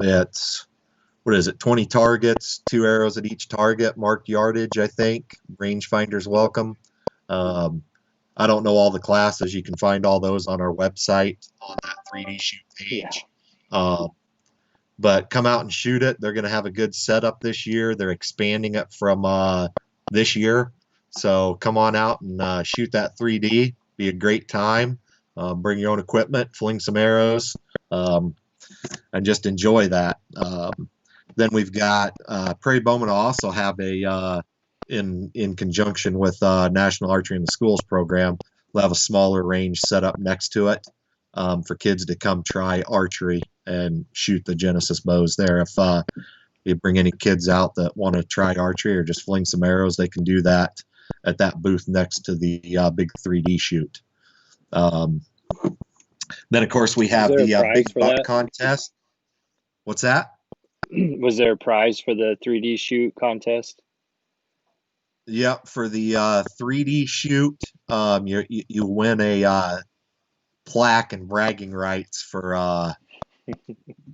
It's 20 targets, 2 arrows at each target, marked yardage, I think. Rangefinders welcome. I don't know all the classes. You can find all those on our website on that 3D shoot page. Yeah. But come out and shoot it. They're going to have a good setup this year. They're expanding it from this year. So come on out and shoot that 3D. Be a great time. Bring your own equipment, fling some arrows, and just enjoy that. Then we've got Prairie Bowman will also have in conjunction with National Archery in the Schools program, we'll have a smaller range set up next to it for kids to come try archery and shoot the Genesis bows there. If you bring any kids out that want to try archery or just fling some arrows, they can do that at that booth next to the big 3D shoot. Then, of course, we
Was
have
there a
the
prize
big
for
buck
that?
contest. What's that?
Was there a prize for the 3D shoot contest?
Yep, for the 3D shoot, you win a plaque and bragging rights for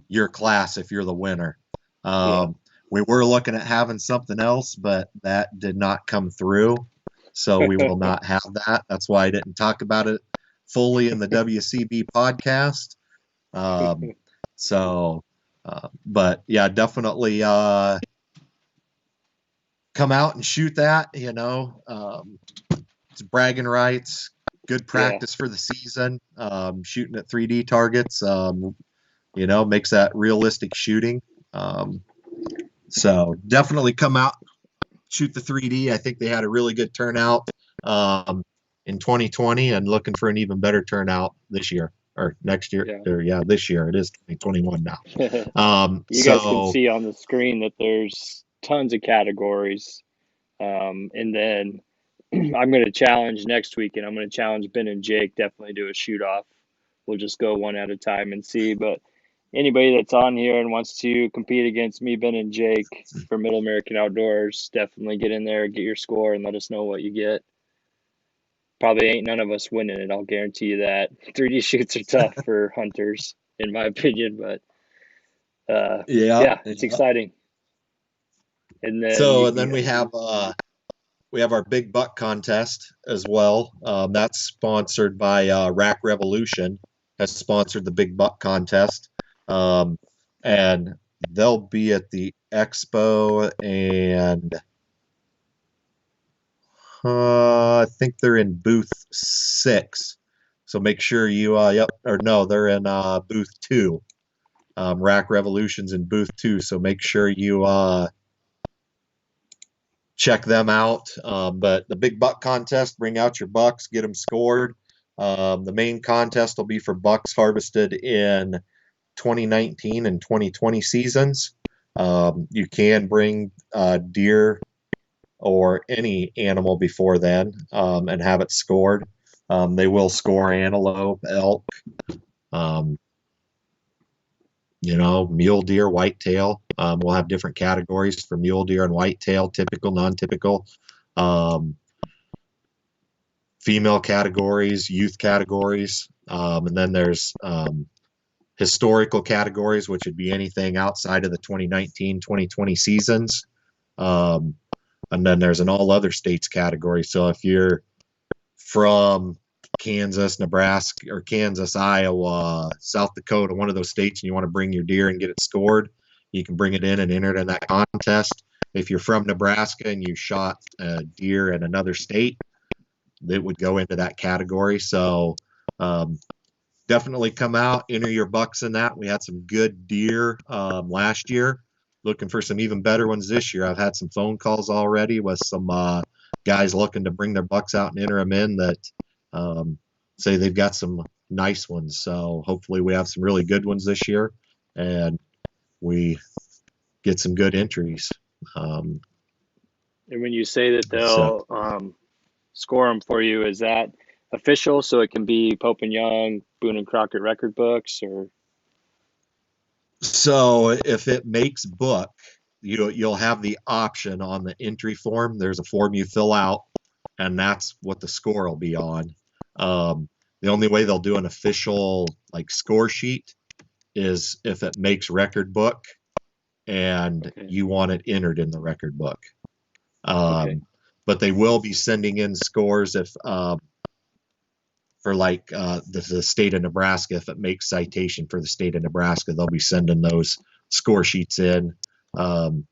your class if you're the winner.
Yeah.
We were looking at having something else, but that did not come through. So we will not have that. That's why I didn't talk about it fully in the WCB podcast. Um, but yeah, definitely come out and shoot that. It's bragging rights, good
Yeah.
practice for the season. Shooting at 3D targets, makes that realistic shooting. So definitely come out, shoot the 3D. I think they had a really good turnout in 2020, and looking for an even better turnout this year or next year.
Yeah.
Or yeah, this year it is 2021 now.
You guys can see on the screen that there's tons of categories. And then I'm going to challenge next week, and I'm going to challenge Ben and Jake definitely do a shoot off. We'll just go one at a time and see. But anybody that's on here and wants to compete against me, Ben and Jake for Middle American Outdoors, definitely get in there, get your score, and let us know what you get. Probably ain't none of us winning it. I'll guarantee you that. 3D shoots are tough for hunters, in my opinion, but
Yeah,
yeah, it's exciting. And then
so and then we have our big buck contest as well. That's sponsored by Rack Revolution. Has sponsored the big buck contest, and they'll be at the expo, and I think they're in booth 6. So make sure you they're in booth 2. Rack Revolution's in booth 2, so make sure you check them out. But the big buck contest, bring out your bucks, get them scored. The main contest will be for bucks harvested in 2019 and 2020 seasons. You can bring deer or any animal before then and have it scored. They will score antelope, elk, mule deer, whitetail. We'll have different categories for mule deer and whitetail, typical, non-typical. Female categories, youth categories, and then there's historical categories, which would be anything outside of the 2019-2020 seasons. And then there's an all other states category. So if you're from Kansas, Nebraska, or Kansas, Iowa, South Dakota, one of those states, and you want to bring your deer and get it scored, you can bring it in and enter it in that contest. If you're from Nebraska and you shot a deer in another state, it would go into that category. So definitely come out, enter your bucks in that. We had some good deer last year. Looking for some even better ones this year. I've had some phone calls already with some guys looking to bring their bucks out and enter them in that say they've got some nice ones. So hopefully we have some really good ones this year, and we get some good entries.
And when you say that
So,
they'll score them for you, is that official? So it can be Pope and Young, Boone and Crockett record books, or
so if it makes book, you'll have the option on the entry form. There's a form you fill out, and that's what the score will be on. The only way they'll do an official score sheet is if it makes record book and you want it entered in the record book. But they will be sending in scores if for the state of Nebraska, if it makes citation for the state of Nebraska, they'll be sending those score sheets in to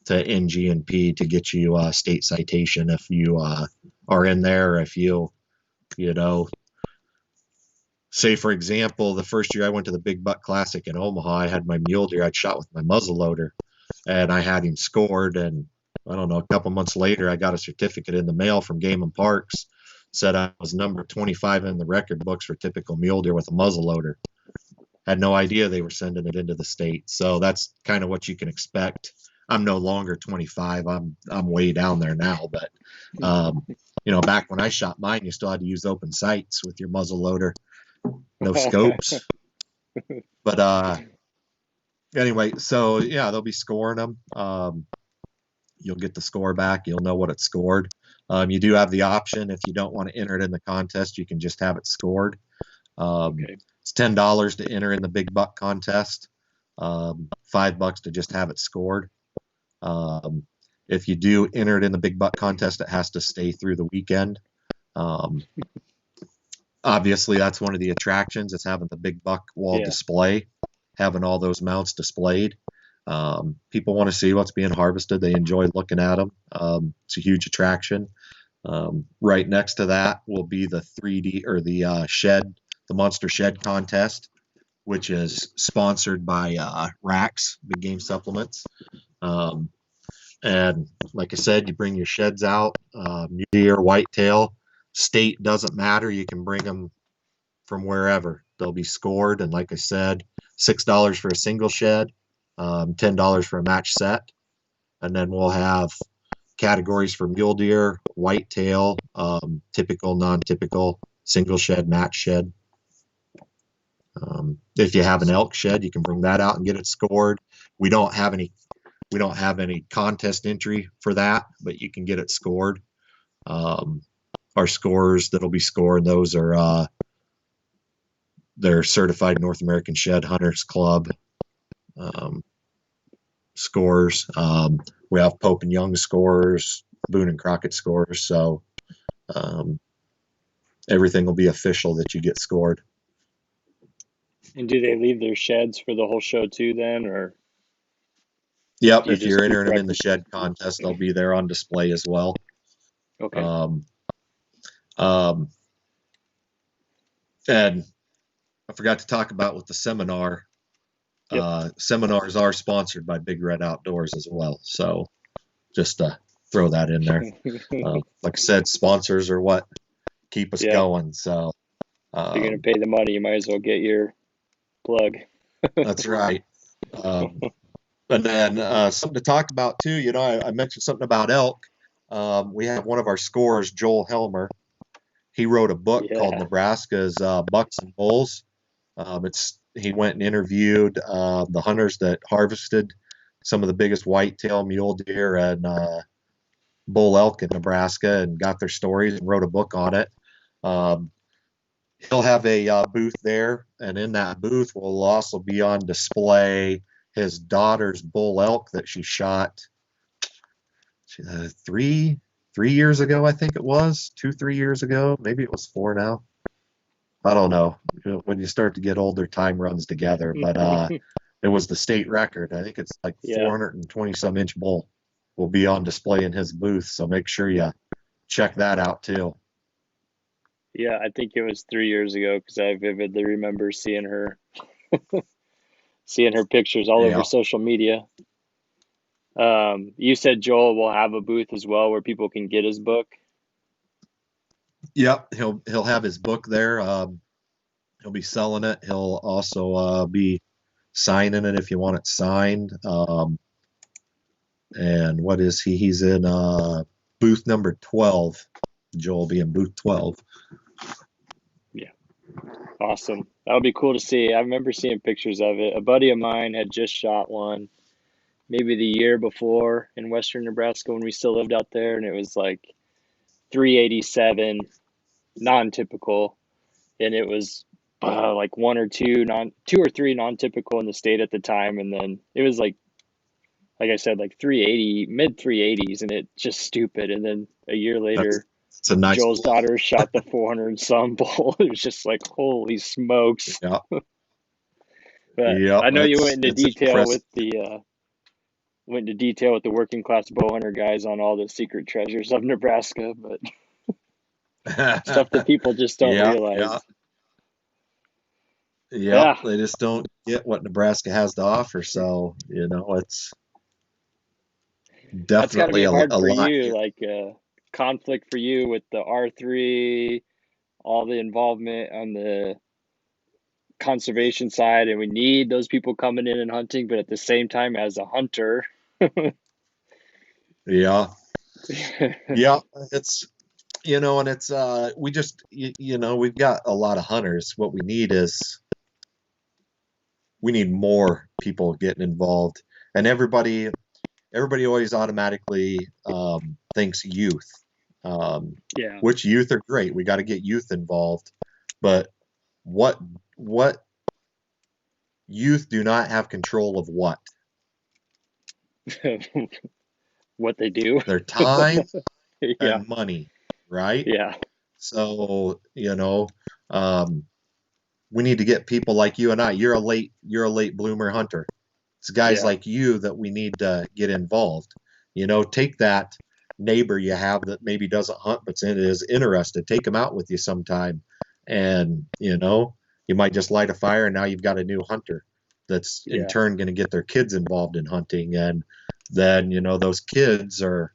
NGNP to get you a state citation if you are in there. If say for example, the first year I went to the Big Buck Classic in Omaha, I had my mule deer I'd shot with my muzzle loader, and I had him scored. And I don't know, a couple months later, I got a certificate in the mail from Game and Parks, said I was number 25 in the record books for typical mule deer with a muzzle loader. Had no idea they were sending it into the state. So that's kind of what you can expect. I'm no longer 25. I'm way down there now. But back when I shot mine, you still had to use open sights with your muzzle loader. no scopes. But anyway, so yeah, they'll be scoring them. You'll get the score back. You'll know what it scored. You do have the option, if you don't want to enter it in the contest, you can just have it scored.
Okay.
It's $10 to enter in the big buck contest, $5 to just have it scored. If you do enter it in the big buck contest, it has to stay through the weekend. Obviously, that's one of the attractions, is having the big buck wall display, having all those mounts displayed. People want to see what's being harvested. They enjoy looking at them. It's a huge attraction. Right next to that will be the 3D or the shed, the monster shed contest, which is sponsored by Rax Big Game Supplements. And like I said, you bring your sheds out, deer, whitetail, state doesn't matter. You can bring them from wherever. They'll be scored. And like I said, $6 for a single shed, $10 for a match set. And then we'll have categories for mule deer, whitetail, typical, non-typical, single shed, match shed. If you have an elk shed, you can bring that out and get it scored. We don't have any contest entry for that, but you can get it scored. Our scores that'll be scored, those are they're certified North American Shed Hunters Club scores. We have Pope and Young scores, Boone and Crockett scores, so everything will be official that you get scored.
And do they leave their sheds for the whole show too then, or?
Yep, if you're entering them in the shed contest, they'll be there on display as well.
Okay.
And I forgot to talk about with the seminar. Seminars are sponsored by Big Red Outdoors as well, so just to throw that in there. Like I said, sponsors are what keep us going. So
if you're gonna pay the money, you might as well get your plug.
That's right. And then something to talk about too. You know, I mentioned something about elk. We have one of our scorers, Joel Helmer. He wrote a book called Nebraska's Bucks and Bulls. He went and interviewed the hunters that harvested some of the biggest whitetail, mule deer, and bull elk in Nebraska, and got their stories and wrote a book on it. He'll have a booth there, and in that booth will also be on display his daughter's bull elk that she shot 3 years ago, I think it was 3 years ago. Maybe it was 4 now. I don't know. When you start to get older, time runs together. But it was the state record. I think it's like 420 some inch bull will be on display in his booth. So make sure you check that out too.
Yeah, I think it was 3 years ago because I vividly remember seeing her pictures all over social media. You said Joel will have a booth as well where people can get his book.
Yep, he'll have his book there. He'll be selling it. He'll also be signing it if you want it signed. And what is he? He's in booth number 12. Joel will be in booth 12.
Yeah, awesome. That would be cool to see. I remember seeing pictures of it. A buddy of mine had just shot one maybe the year before in western Nebraska when we still lived out there, and it was like 387 non-typical, and it was like two or three non-typical in the state at the time, and then it was like I said, like 380, mid 380s, and it's just stupid. And then a year later,
it's a nice
Joel's daughter shot the 400 some bull. It was just like, holy smokes.
Yeah.
But I know you went into detail with the working class bow hunter guys on all the secret treasures of Nebraska, but stuff that people just don't realize.
Yeah, they just don't get what Nebraska has to offer. So, you know, it's definitely
a lot for
lot.
You, like conflict for you with the R3, all the involvement on the conservation side, and we need those people coming in and hunting, but at the same time, as a hunter,
yeah, it's And it's we just we've got a lot of hunters. What we need is we need more people getting involved, and everybody always automatically thinks youth, um,
Yeah.
which youth are great. We got to get youth involved, but what youth do not have control of what?
What they do.
Their time
Yeah.
and money, right?
Yeah.
So, um, we need to get people like you and I. You're a late bloomer hunter. It's guys
Yeah.
like you that we need to get involved. Take that neighbor you have that maybe doesn't hunt but is interested. Take them out with you sometime, and you might just light a fire, and now you've got a new hunter that's in
Yeah.
turn going to get their kids involved in hunting, and then those kids are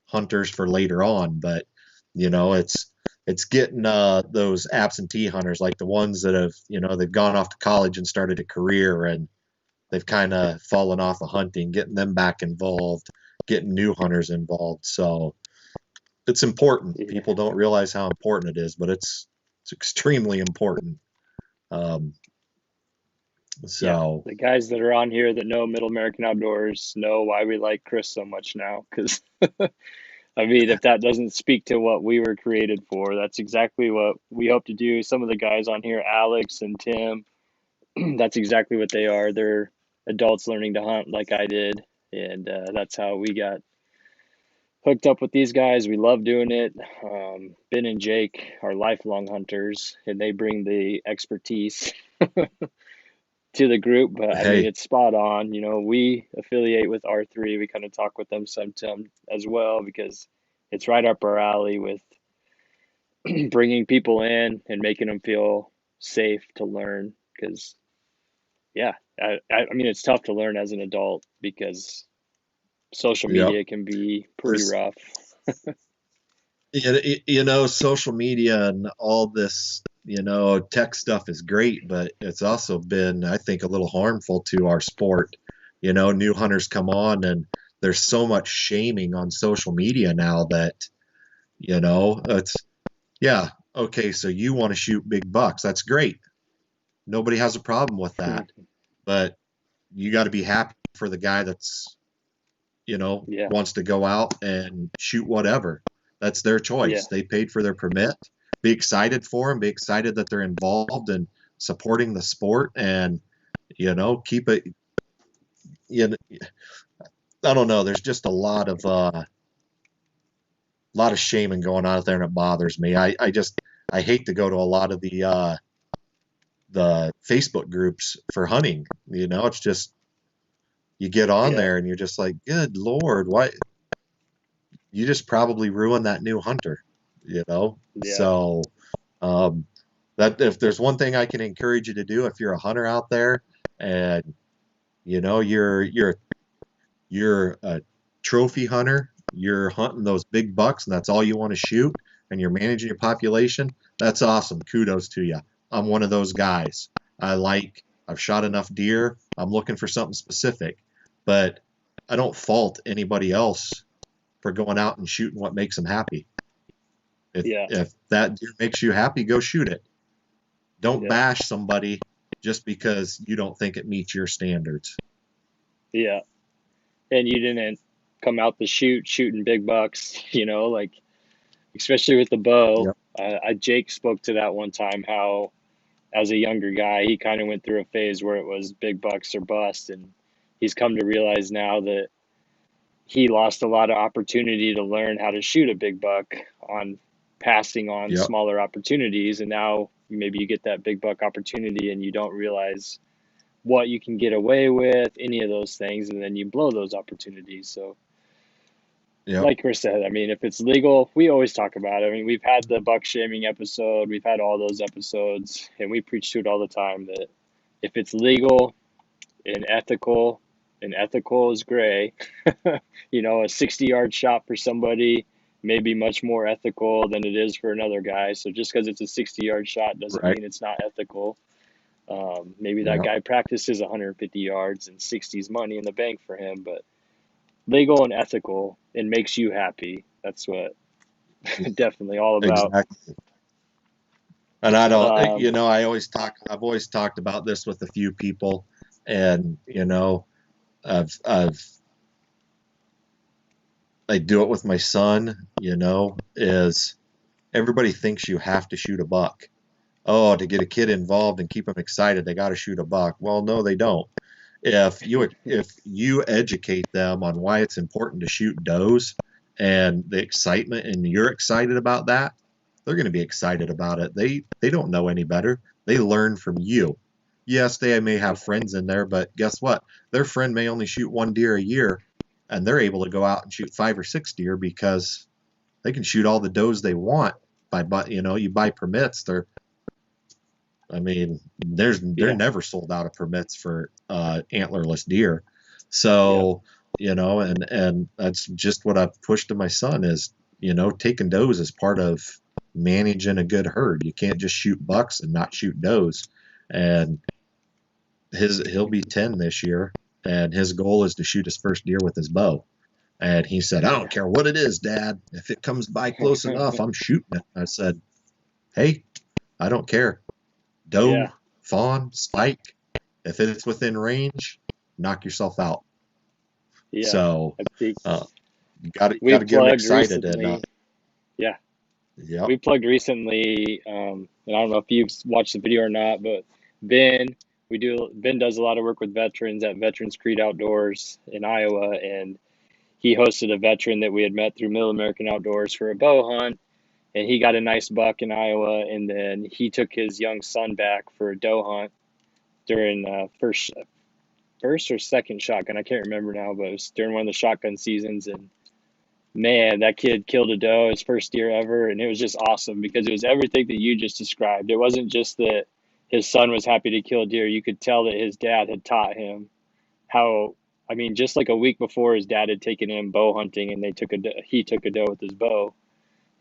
hunters for later on. But it's getting those absentee hunters, like the ones that have they've gone off to college and started a career, and they've kind of fallen off of hunting, getting them back involved, getting new hunters involved. So it's important.
Yeah.
People don't realize how important it is, but it's extremely important. Um,
Yeah.
so
The guys that are on here that know Middle American Outdoors know why we like Chris so much now. Because, I mean, if that doesn't speak to what we were created for, that's exactly what we hope to do. Some of the guys on here, Alex and Tim, that's exactly what they are. They're adults learning to hunt like I did. And that's how we got hooked up with these guys. We love doing it. Ben and Jake are lifelong hunters, and they bring the expertise to the group. But I mean,
hey,
it's spot on. We affiliate with R3. We kind of talk with them sometime as well because it's right up our alley with bringing people in and making them feel safe to learn. Because yeah, I mean, it's tough to learn as an adult because social
yep.
media can be pretty
There's
rough.
social media and all this tech stuff is great, but it's also been, I think, a little harmful to our sport. New hunters come on, and there's so much shaming on social media now that it's, yeah, okay, so you want to shoot big bucks, that's great, nobody has a problem with that, but you got to be happy for the guy that's
Yeah,
wants to go out and shoot whatever. That's their
yeah,
choice. They paid for their permit. Be excited for them. Be excited that they're involved in supporting the sport, and keep it. You know, I don't know. There's just a lot of shaming going on out there, and it bothers me. I hate to go to a lot of the Facebook groups for hunting. It's just you get on
yeah,
there and you're just like, good Lord, why? You just probably ruined that new hunter,
yeah,
So, um, that if there's one thing I can encourage you to do, if you're a hunter out there and you're a trophy hunter, you're hunting those big bucks and that's all you want to shoot, and you're managing your population, that's awesome. Kudos to you. I'm one of those guys. I've shot enough deer. I'm looking for something specific, but I don't fault anybody else for going out and shooting what makes them happy. If
yeah,
if that deer makes you happy, go shoot it. Don't
yeah,
bash somebody just because you don't think it meets your standards.
yeah. And you didn't come out the chute shooting big bucks, like especially with the bow.
Yep.
Jake spoke to that one time how as a younger guy he kind of went through a phase where it was big bucks or bust, and he's come to realize now that he lost a lot of opportunity to learn how to shoot a big buck on passing on
Yep.
smaller opportunities, and now maybe you get that big buck opportunity and you don't realize what you can get away with, any of those things, and then you blow those opportunities. So
Yep.
like Chris said, I mean, if it's legal, we always talk about it. I mean, we've had the buck shaming episode, we've had all those episodes, and we preach to it all the time that if it's legal and ethical is gray, a 60-yard shot for somebody may be much more ethical than it is for another guy. So just because it's a 60-yard shot doesn't
Right.
mean it's not ethical. Maybe that
Yep.
guy practices 150 yards and 60 is money in the bank for him, but legal and ethical and makes you happy. That's what Definitely all about.
Exactly. And I don't,
Um,
you know, I've always talked about this with a few people, and you know, I've I do it with my son. You know, is everybody thinks you have to shoot a buck. Oh, to get a kid involved and keep them excited, they got to shoot a buck. Well, no, they don't. If you educate them on why it's important to shoot does and the excitement, and you're excited about that, they're going to be excited about it. They don't know any better. They learn from you. Yes, they may have friends in there, but guess what? Their friend may only shoot one deer a year, and they're able to go out and shoot 5 or 6 deer because they can shoot all the does they want you know, you buy permits. I mean, they're
yeah,
never sold out of permits for antlerless deer.
yeah,
So, you know, and that's just what I've pushed to my son is, you know, taking does is part of managing a good herd. You can't just shoot bucks and not shoot does. And he'll be 10 this year, and his goal is to shoot his first deer with his bow. And he said, "I don't care what it is, Dad. If it comes by close enough, I'm shooting it." I said, "Hey, I don't care.
yeah,
Doe, fawn, spike. If it's within range, knock yourself out."
yeah.
So
I think
uh, you got
we
to get them
plugged
excited, and
recently. Yeah,
yep,
we plugged recently, and I don't know if you've watched the video or not, but Ben, Ben does a lot of work with veterans at Veterans Creed Outdoors in Iowa, and he hosted a veteran that we had met through Middle American Outdoors for a bow hunt, and he got a nice buck in Iowa, and then he took his young son back for a doe hunt during first or second shotgun. I can't remember now, but it was during one of the shotgun seasons, and man, that kid killed a doe, his first deer ever, and it was just awesome because it was everything that you just described. It wasn't just that his son was happy to kill a deer. You could tell that his dad had taught him how. I mean, just like a week before, his dad had taken him bow hunting, and he took a doe with his bow,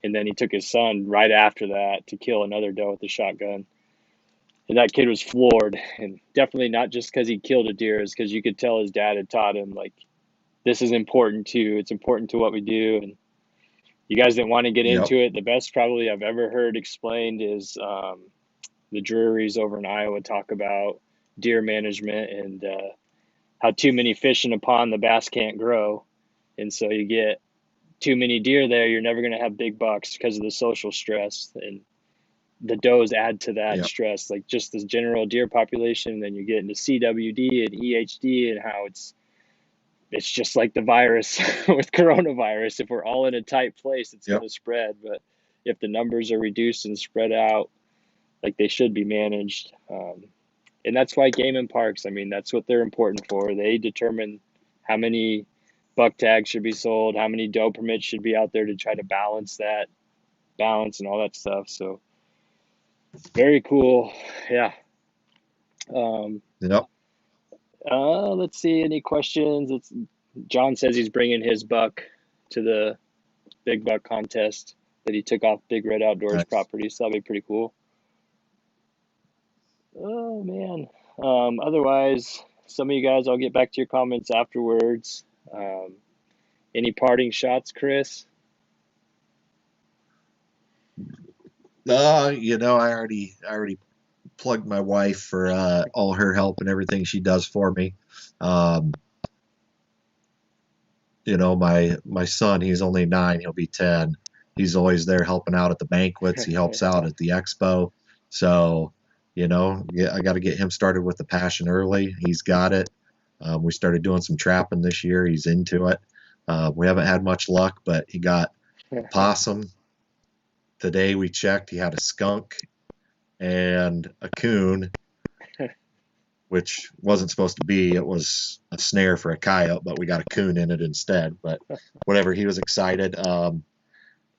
and then he took his son right after that to kill another doe with a shotgun. And that kid was floored, and definitely not just because he killed a deer, is because you could tell his dad had taught him like this is important too. It's important to what we do, and you guys didn't want to get
yep,
into it. The best probably I've ever heard explained is the Drurys over in Iowa talk about deer management and how too many fish in a pond, the bass can't grow. And so you get too many deer there, you're never going to have big bucks because of the social stress. And the does add to that
yep,
stress, like just the general deer population. And then you get into CWD and EHD and how it's just like the virus with coronavirus. If we're all in a tight place, it's going
yep,
to spread. But if the numbers are reduced and spread out, like they should be managed. And that's why game and parks, I mean, that's what they're important for. They determine how many buck tags should be sold, how many doe permits should be out there to try to balance and all that stuff. So very cool. Yeah. Um,
yep.
let's see. Any questions? John says he's bringing his buck to the big buck contest that he took off Big Red Outdoors
Nice.
property. So that'll be pretty cool. Oh man. Otherwise, some of you guys, I'll get back to your comments afterwards. Um, any parting shots, Chris?
You know, I already plugged my wife for all her help and everything she does for me. Um, you know, my son, he's only 9, he'll be 10. He's always there helping out at the banquets. He helps out at the expo. So, you know, yeah, I got to get him started with the passion early. He's got it. We started doing some trapping this year. He's into it. We haven't had much luck, but he got possum. Today we checked. He had a skunk and a coon, which wasn't supposed to be. It was a snare for a coyote, but we got a coon in it instead. But whatever, he was excited. And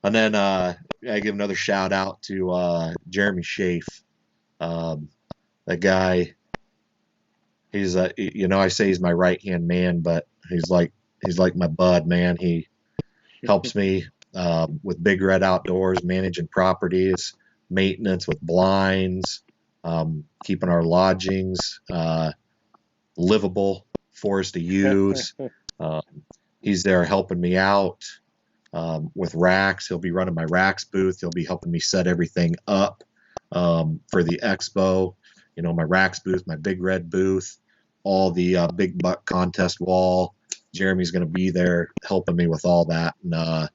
then I give another shout out to Jeremy Schaaf. That guy, he's you know, I say he's my right hand man, but he's like my bud, man. He helps me with Big Red Outdoors, managing properties, maintenance with blinds, keeping our lodgings livable for us to use. Uh, he's there helping me out. with racks. He'll be running my racks booth. He'll be helping me set everything up for the expo. You know, my racks booth, my big red booth, all the big buck contest wall. Jeremy's going to be there helping me with all that. And,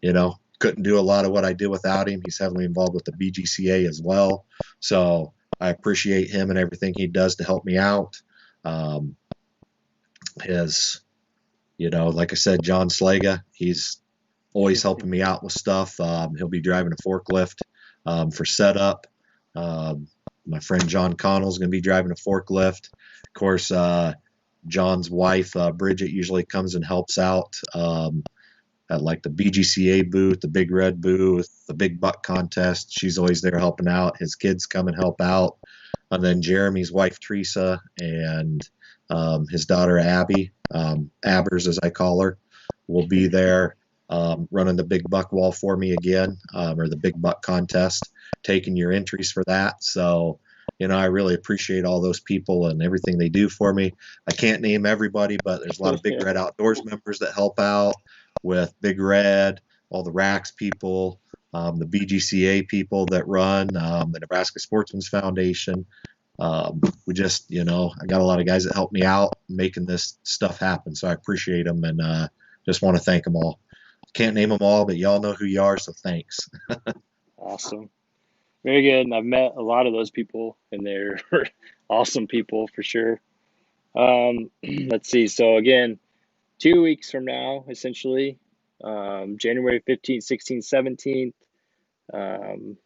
you know, couldn't do a lot of what I do without him. He's heavily involved with the BGCA as well. So I appreciate him and everything he does to help me out. His, you know, like I said, John Slaga, he's always helping me out with stuff. He'll be driving a forklift for setup. My friend John Connell is going to be driving a forklift. Of course, John's wife, Bridget, usually comes and helps out at like the BGCA booth, the Big Red booth, the Big Buck contest. She's always there helping out. His kids come and help out. And then Jeremy's wife, Teresa, and his daughter, Abby, Abbers as I call her, will be there running the Big Buck wall for me again, or the Big Buck contest, taking your entries for that. So, you know, I really appreciate all those people and everything they do for me. I can't name everybody, but there's a lot of Big Red Outdoors members that help out with Big Red, all the Racks people, the BGCA people that run, the Nebraska Sportsman's Foundation. We just, you know, I got a lot of guys that help me out making this stuff happen. So I appreciate them and just want to thank them all. Can't name them all, but y'all know who you are. So thanks.
Awesome. Very good. And I've met a lot of those people, and they're awesome people for sure. Let's see. So again, 2 weeks from now, essentially, January 15th, 16th, 17th.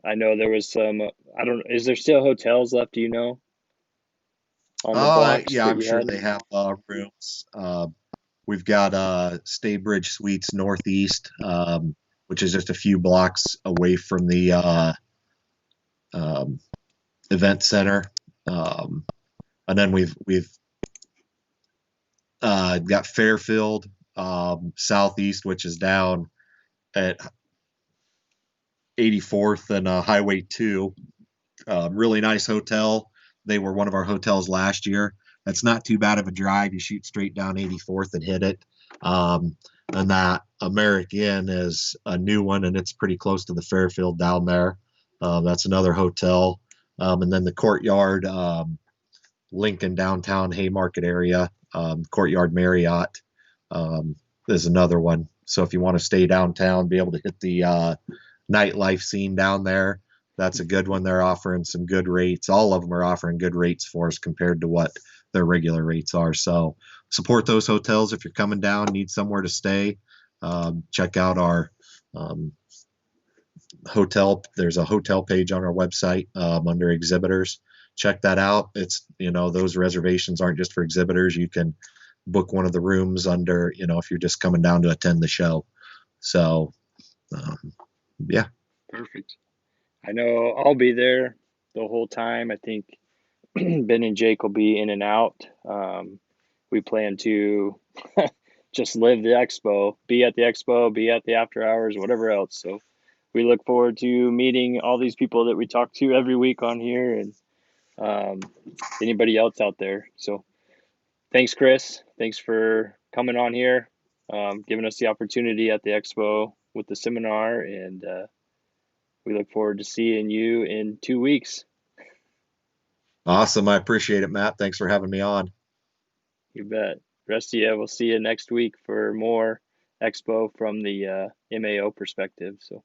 I know there was some, I don't, is there still hotels left? Do you know on the blocks
Yeah,
that
I'm
you
sure
had?
they have rooms. We've got Staybridge Suites Northeast, which is just a few blocks away from the um, event center. And then we've got Fairfield Southeast, which is down at 84th and Highway 2. Really nice hotel. They were one of our hotels last year. That's not too bad of a drive. You shoot straight down 84th and hit it. And that American is a new one, and it's pretty close to the Fairfield down there. That's another hotel. And then the Courtyard, Lincoln downtown Haymarket area, Courtyard Marriott is another one. So if you want to stay downtown, be able to hit the nightlife scene down there, that's a good one. They're offering some good rates. All of them are offering good rates for us compared to what their regular rates are. So support those hotels if you're coming down, need somewhere to stay. Check out our hotel. There's a hotel page on our website under exhibitors. Check that out. It's, you know, those reservations aren't just for exhibitors. You can book one of the rooms under, you know, if you're just coming down to attend the show. So, yeah.
Perfect. I know I'll be there the whole time. I think Ben and Jake will be in and out. We plan to just live the expo, be at the expo, be at the after hours, whatever else. So we look forward to meeting all these people that we talk to every week on here and um, anybody else out there. So thanks, Chris. Thanks for coming on here, giving us the opportunity at the expo with the seminar. And we look forward to seeing you in 2 weeks.
Awesome. I appreciate it, Matt. Thanks for having me on.
You bet. Rest of you, we'll see you next week for more expo from the MAO perspective. So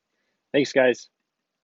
thanks, guys.